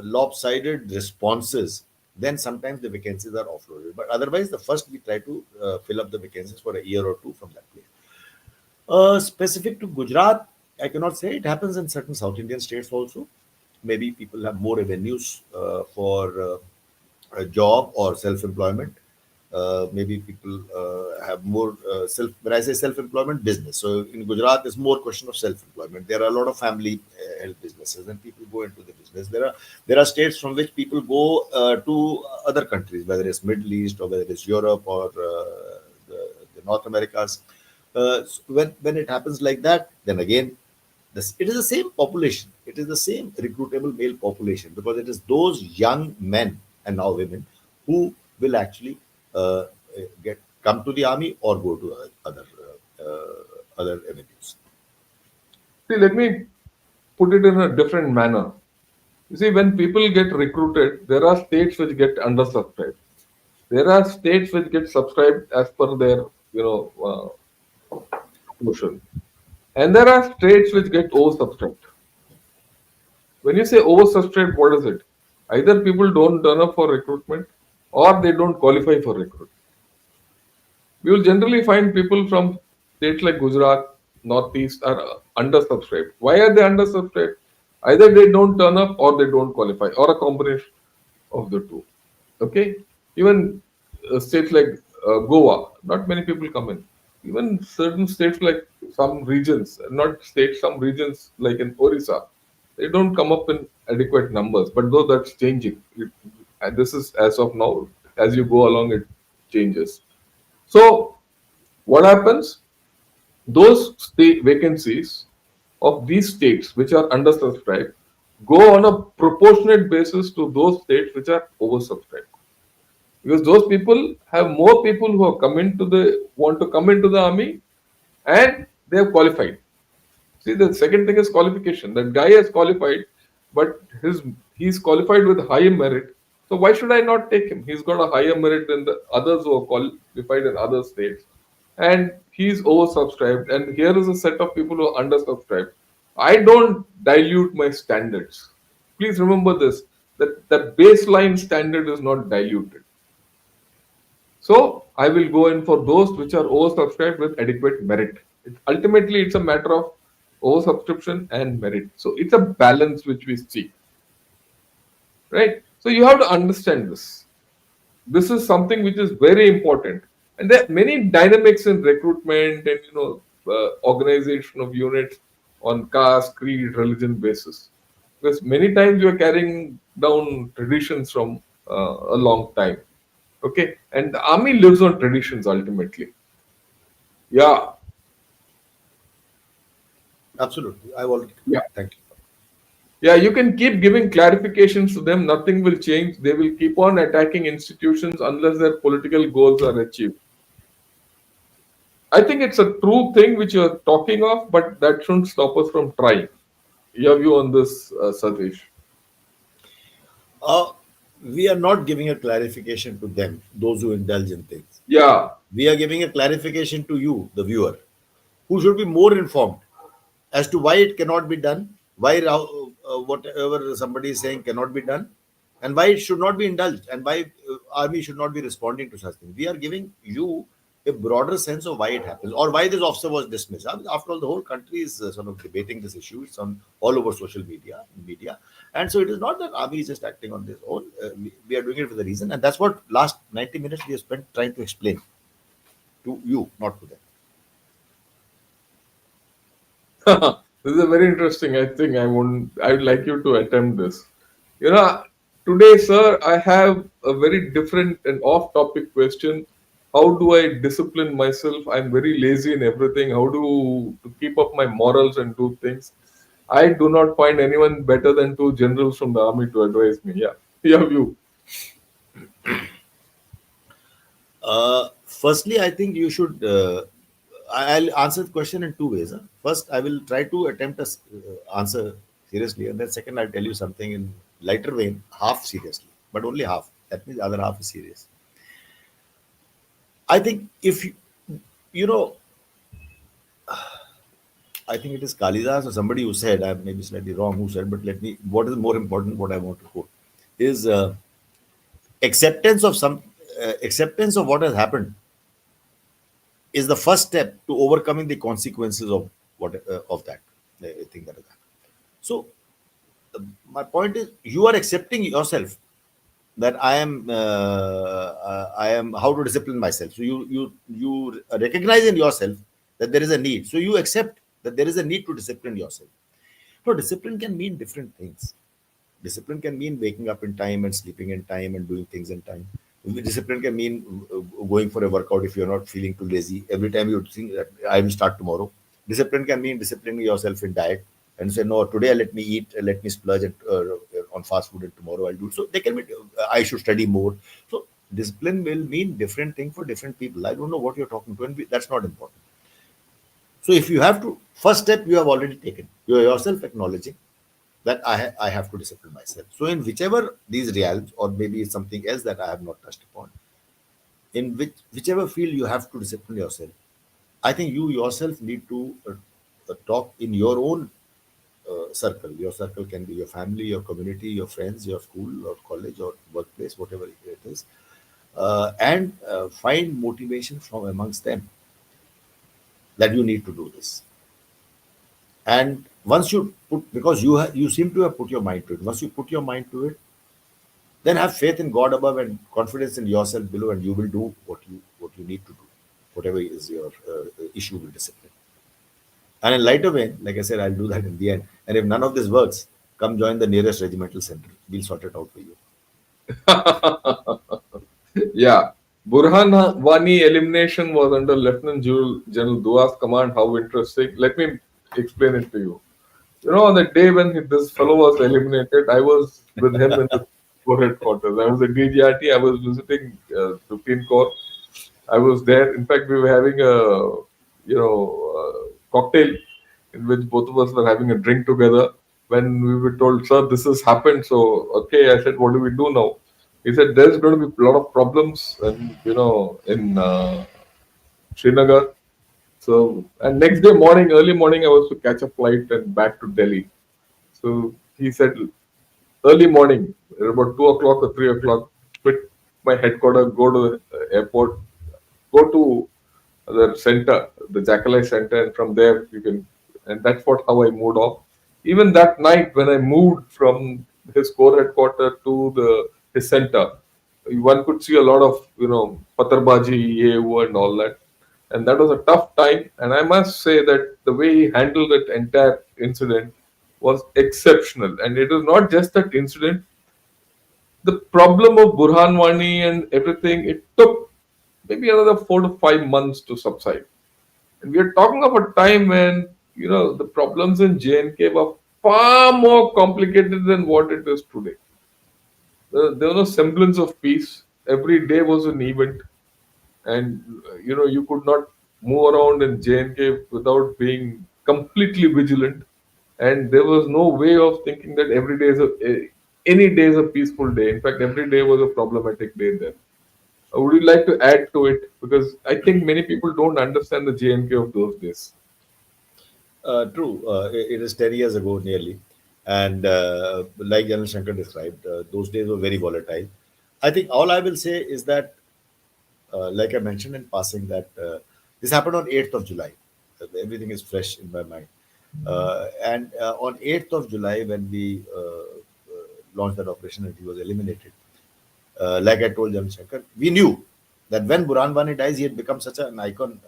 lopsided responses, then sometimes the vacancies are offloaded. But otherwise, the first we try to fill up the vacancies for a year or two from that place. Specific to Gujarat, I cannot say. It happens in certain South Indian states also. Maybe people have more avenues for a job or self-employment. Maybe people have more when I say self-employment, business. So in Gujarat, it's more question of self-employment. There are a lot of family held businesses, and people go into the business. There are states from which people go to other countries, whether it's Middle East or whether it's Europe or the North Americas. When it happens like that, then again, it is the same population. It is the same recruitable male population because it is those young men and now women who will actually uh, get come to the army or go to other avenues. See, let me put it in a different manner. You see, when people get recruited, there are states which get undersubscribed. There are states which get subscribed as per their, motion. And there are states which get oversubscribed. When you say oversubscribed, what is it? Either people don't turn up for recruitment or they don't qualify for recruitment. You will generally find people from states like Gujarat, Northeast are undersubscribed. Why are they undersubscribed? Either they don't turn up or they don't qualify, or a combination of the two. Okay, even states like Goa, not many people come in. Even certain states like some regions, not states, some regions like in Orissa, they don't come up in adequate numbers. But though that's changing, and this is as of now. As you go along, it changes. So what happens? Those state vacancies of these states which are undersubscribed go on a proportionate basis to those states which are oversubscribed, because those people have more people who have come into the want to come into the army, and they have qualified. See, the second thing is qualification. That guy has qualified, but he's qualified with higher merit. So why should I not take him? He's got a higher merit than the others who are qualified in other states, and he's oversubscribed. And here is a set of people who are undersubscribed. I don't dilute my standards. Please remember this: that the baseline standard is not diluted. So I will go in for those which are oversubscribed with adequate merit. Ultimately, it's a matter of oversubscription and merit. So it's a balance which we see, right? So you have to understand this. This is something which is very important, and there are many dynamics in recruitment and organization of units on caste, creed, religion basis. Because many times you are carrying down traditions from a long time. Okay, and the army lives on traditions ultimately. Yeah, Absolutely. I will. yeah, Thank you. yeah. You can keep giving clarifications to them. Nothing will change. They will keep on attacking institutions unless their political goals are achieved. I think it's a true thing which you're talking of, but that shouldn't stop us from trying. Your view on this, Satish? Uh, we are not giving a clarification to them, those who indulge in things. Yeah, We are giving a clarification to you, the viewer, who should be more informed as to why it cannot be done, why whatever somebody is saying cannot be done, and why it should not be indulged, and why army should not be responding to such things. We are giving you a broader sense of why it happens or why this officer was dismissed. I mean, after all, the whole country is sort of debating this issue. It's on all over social media, and so it is not that army is just acting on this own. We are doing it for the reason, and that's what last 90 minutes we have spent trying to explain to you, not to them. this is a very interesting. I think I would. I would like you to attempt this. You know, today, sir, I have a very different and off-topic question. How do I discipline myself? I'm very lazy in everything. How to keep up my morals and do things? I do not find anyone better than two generals from the army to advise me. Yeah, your view. Firstly, I think you should. I'll answer the question in two ways. Huh? First, I will try to attempt a answer seriously, and then second, I'll tell you something in lighter vein, half seriously, but only half. That means the other half is serious. I think if you know, I think it is Kalidas or somebody who said, I may be slightly wrong who said, but let me. What is more important? What I want to quote is acceptance of acceptance of what has happened is the first step to overcoming the consequences of what of that thing that has happened. So my point is, you are accepting yourself that I am how to discipline myself. So you recognize in yourself that there is a need. So you accept that there is a need to discipline yourself. So discipline can mean different things. Discipline can mean waking up in time and sleeping in time and doing things in time. Discipline can mean going for a workout if you're not feeling too lazy. Every time you think that I will start tomorrow. Discipline can mean disciplining yourself in diet and say, no, today let me eat, let me splurge on fast food and tomorrow I'll do. So they can be, I should study more. So discipline will mean different thing for different people. I don't know what you're talking to, and that's not important. So if you have to, first step you have already taken. You are yourself acknowledging that I have to discipline myself. So in whichever these realms, or maybe it's something else that I have not touched upon, in whichever field you have to discipline yourself, I think you yourself need to talk in your own circle. Your circle can be your family, your community, your friends, your school or college or workplace, whatever it is, and find motivation from amongst them that you need to do this. And once you put, because you seem to have put your mind to it. Once you put your mind to it, then have faith in God above and confidence in yourself below, and you will do what you need to do, whatever is your issue with discipline. And in lighter vein, like I said, I'll do that in the end. And if none of this works, come join the nearest regimental center. We'll sort it out for you. Yeah. Burhan Wani elimination was under Lieutenant General Dua's command. How interesting. Let me explain it to you. On the day when this fellow was eliminated, I was with him in the Corps headquarters. I was at DGRT. I was visiting 15 Corps. I was there. In fact, we were having a cocktail in which both of us were having a drink together. When we were told, "Sir, this has happened," so okay, I said, "What do we do now?" He said, "There's going to be a lot of problems, and in Srinagar." So, and next day morning, early morning, I was to catch a flight and back to Delhi. So he said, early morning, at about 2 o'clock or 3 o'clock, quit my headquarters, go to the airport, go to the center, the Jackalai center, and from there you can. And that's what how I moved off. Even that night when I moved from his core headquarters to the his center, one could see a lot of patarbaji, yehu, and all that. And that was a tough time. And I must say that the way he handled that entire incident was exceptional. And it was not just that incident. The problem of Burhan Wani and everything, it took maybe another 4 to 5 months to subside. And we are talking of a time when, the problems in JNK were far more complicated than what it is today. There was no semblance of peace. Every day was an event. And, you could not move around in JNK without being completely vigilant. And there was no way of thinking that every day is any day is a peaceful day. In fact, every day was a problematic day there. Would you like to add to it? Because I think many people don't understand the JNK of those days. True. It is 10 years ago nearly. And like General Shankar described, those days were very volatile. I think all I will say is that, like I mentioned in passing, that this happened on 8th of July. Everything is fresh in my mind. And on 8th of July, when we launched that operation and he was eliminated, like I told General Shankar, we knew that when Burhan Wani dies, he had become such an icon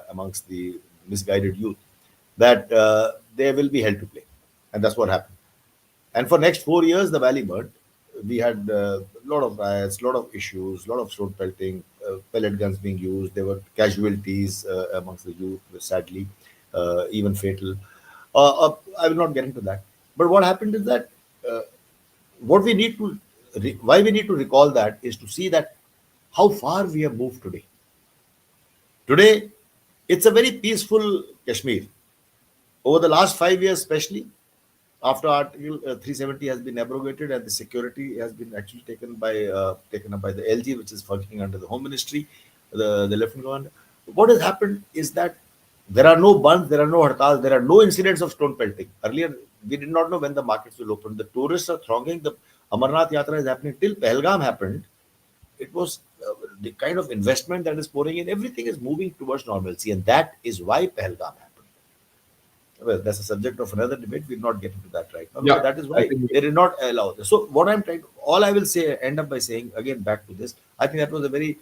amongst the misguided youth that there will be hell to play. And that's what happened. And for next 4 years, the valley burned. We had a lot of riots, a lot of issues, a lot of sword pelting, pellet guns being used. There were casualties amongst the youth, sadly, even fatal. I will not get into that. But what happened is that uh, what we need to, why we need to recall that is to see that how far we have moved today. Today, it's a very peaceful Kashmir. Over the last 5 years, especially, after Article 370 has been abrogated and the security has been actually taken up by the LG, which is functioning under the Home Ministry, the Lieutenant Governor. What has happened is that there are no bunds, there are no hartals, there are no incidents of stone pelting. Earlier, we did not know when the markets will open. The tourists are thronging. The Amarnath Yatra is happening till Pahalgam happened. It was the kind of investment that is pouring in. Everything is moving towards normalcy, and that is why Pahalgam happened. Well, that's a subject of another debate. We'll not get into that right now because Yeah, that is I why think they did not allow this. So what I'm trying to, all I will say, end up by saying again back to this. I think that was a very,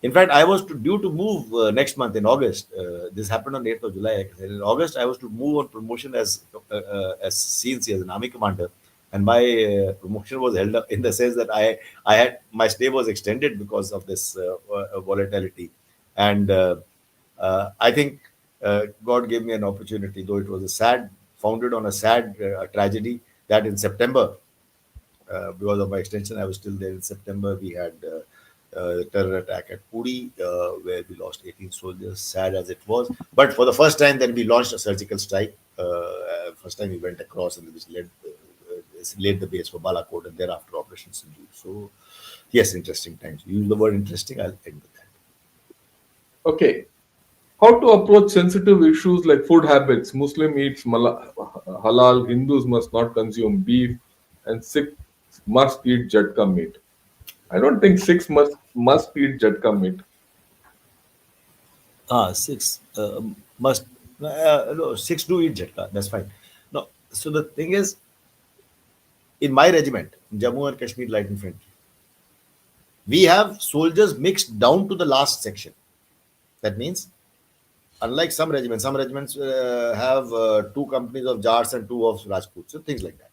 in fact, I was due to move next month in August. This happened on 8th of July. Like I said. In August, I was to move on promotion as CNC as an army commander, and my promotion was held up in the sense that I had my stay was extended because of this volatility, and I think God gave me an opportunity, though it was a sad, founded on a sad tragedy, that in September, because of my extension, I was still there in September. We had terror attack at Puri, where we lost 18 soldiers, sad as it was. But for the first time, then we launched a surgical strike. First time we went across and this laid the base for Balakot and thereafter Operation Sindoor. So, yes, interesting times. You use the word interesting, I'll end with that. okay. How to approach sensitive issues like food habits? Muslim eats halal, Hindus must not consume beef, and Sikhs must eat jatka meat. I don't think Sikhs must eat jatka meat. Six must no, six do eat Jetka. That's fine. No, so the thing is, in my regiment, Jammu and Kashmir Light Infantry, we have soldiers mixed down to the last section. That means, unlike some regiments have two companies of Jars and two of Rajputs, so things like that.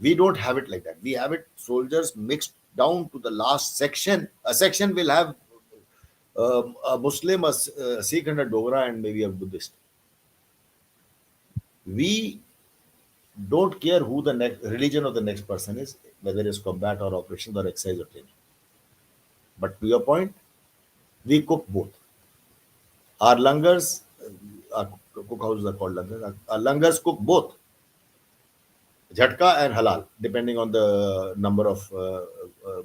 We don't have it like that. We have it soldiers mixed down to the last section. A section will have a Muslim, a Sikh, and a Dogra, and maybe a Buddhist. We don't care who the next religion of the next person is, whether it's combat or operations or exercise or training. But to your point, we cook both. Our langars, our cook houses are called langars. Our langars cook both jhatka and halal, depending on the number of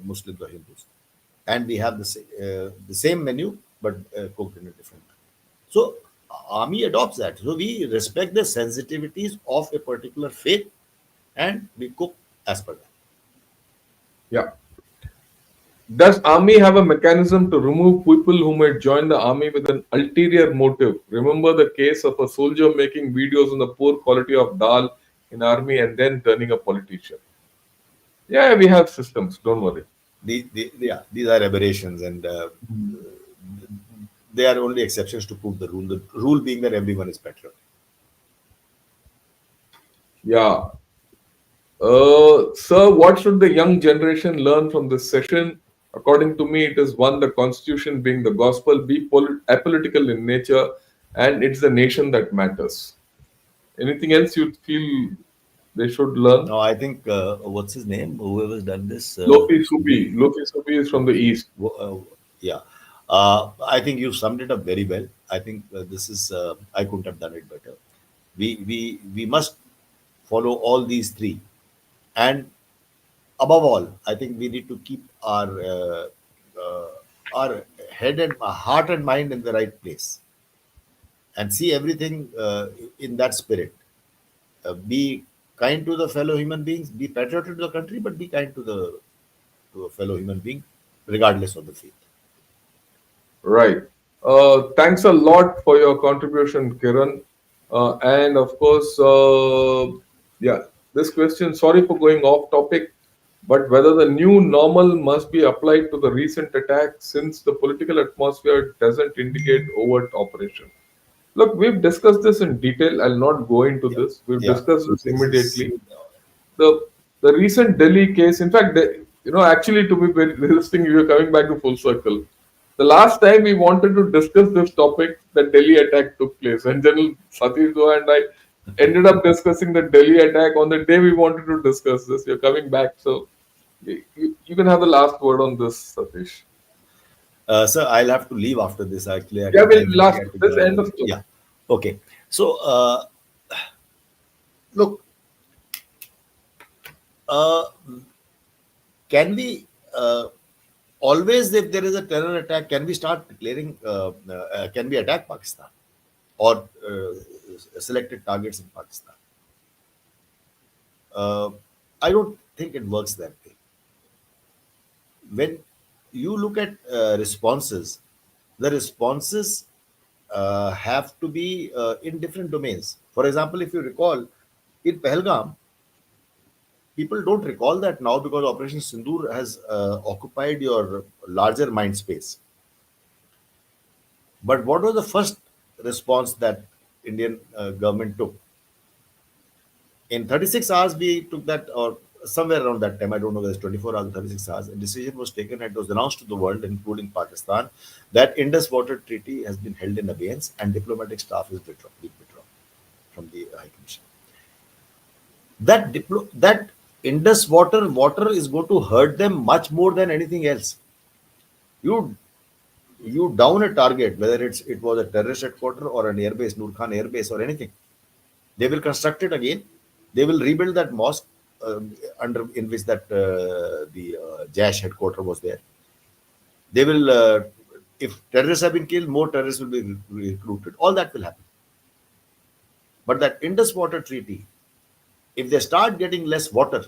Muslims or Hindus. And we have the same menu, but cooked in a different way. So army adopts that. So we respect the sensitivities of a particular faith, and we cook as per that. Yeah. Does army have a mechanism to remove people who might join the army with an ulterior motive? Remember the case of a soldier making videos on the poor quality of dal in army and then turning a politician. Yeah, we have systems. Don't worry. Yeah, these are aberrations, and they are only exceptions to prove the rule. The rule being that everyone is patriotic. Yeah. Sir, what should the young generation learn from this session? According to me, it is one, the constitution being the gospel, be apolitical in nature, and it's the nation that matters. Anything else you feel they should learn? Now, I think what's his name? Whoever's done this, Lofi Subi. Subi. Lofi Subi is from the east. Yeah, I think you summed it up very well. I think this is I couldn't have done it better. We must follow all these three, and above all, I think we need to keep uh, our head and heart and mind in the right place, and see everything in that spirit. Be kind to the fellow human beings. Be patriotic to the country, but be kind to a fellow human being, regardless of the faith. Right. Thanks a lot for your contribution, Kiran. And of course, yeah, this question, sorry for going off topic, but whether the new normal must be applied to the recent attack since the political atmosphere doesn't indicate overt operation. Look, we've discussed this in detail. I'll not go into Yeah, this. We've yeah. discussed this This is immediately. The recent Delhi case, in fact, actually, to be very interesting, we are coming back to full circle. The last time we wanted to discuss this topic, the Delhi attack took place, and General Satish Doha and I ended up discussing the Delhi attack on the day we wanted to discuss this. You're coming back, so you can have the last word on this, Satish. Sir, I'll have to leave after this. Actually, Yeah, we'll I last got to this join end the of meeting. Yeah. Okay. So, look, uh, can we always, if there is a terror attack, can we start declaring, can we attack Pakistan or selected targets in Pakistan? Uh, I don't think it works that way. When you look at responses, the responses have to be in different domains. For example, if you recall, in Pahalgam, people don't recall that now because Operation Sindoor has occupied your larger mind space. But what was the first response that Indian government took? In 36 hours, we took that, or somewhere around that time, I don't know whether it's 24 hours or 36 hours, a decision was taken and it was announced to the world, including Pakistan, that Indus Water Treaty has been held in abeyance and diplomatic staff is withdrawn from the High Commission. That Indus water is going to hurt them much more than anything else. You you down a target, whether it was a terrorist headquarter or an airbase, Nur Khan airbase or anything, they will construct it again. They will rebuild that mosque under in which that the Jash headquarter was there. They will, if terrorists have been killed, more terrorists will be recruited. All that will happen. But that Indus Water Treaty, if they start getting less water,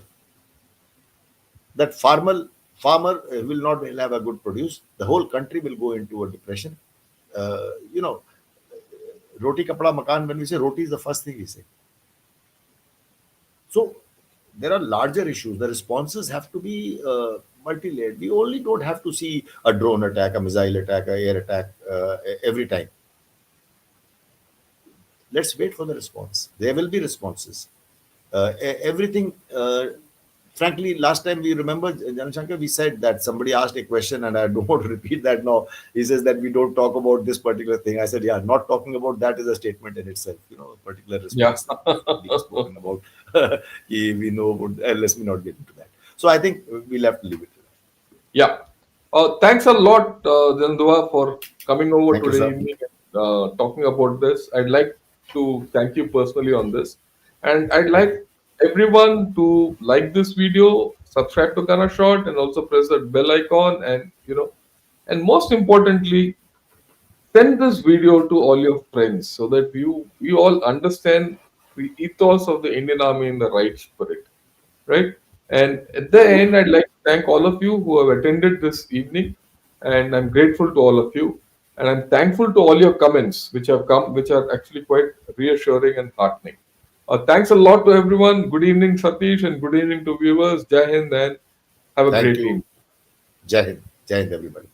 that farmer will not will have a good produce. The whole country will go into a depression. You know, roti kapda makan. When we say roti is the first thing we say. So there are larger issues. The responses have to be multi-layered. We only don't have to see a drone attack, a missile attack, a air attack every time. Let's wait for the response. There will be responses. Everything frankly, last time we remember, Shankar, we said that somebody asked a question, and I don't want to repeat that now. He says that we don't talk about this particular thing. I said, yeah, not talking about that is a statement in itself. A particular Yeah. response being spoken about. We know about, let's me not get into that. So I think we'll have to leave it. Yeah. Thanks a lot, Jandua, for coming over Thank you, today sir. evening and talking about this. I'd like to thank you personally on this. And I'd Thank like you. everyone to like this video, subscribe to Kana Short, and also press that bell icon. And most importantly, send this video to all your friends so that we all understand the ethos of the Indian Army in the right spirit, right? And at the end, I'd like to thank all of you who have attended this evening, and I'm grateful to all of you, and I'm thankful to all your comments which have come, which are actually quite reassuring and heartening. Thanks a lot to everyone. Good evening, Satish, and good evening to viewers. Jai Hind, and have a Thank great you. evening. Jai Hind. Jai Hind, everybody.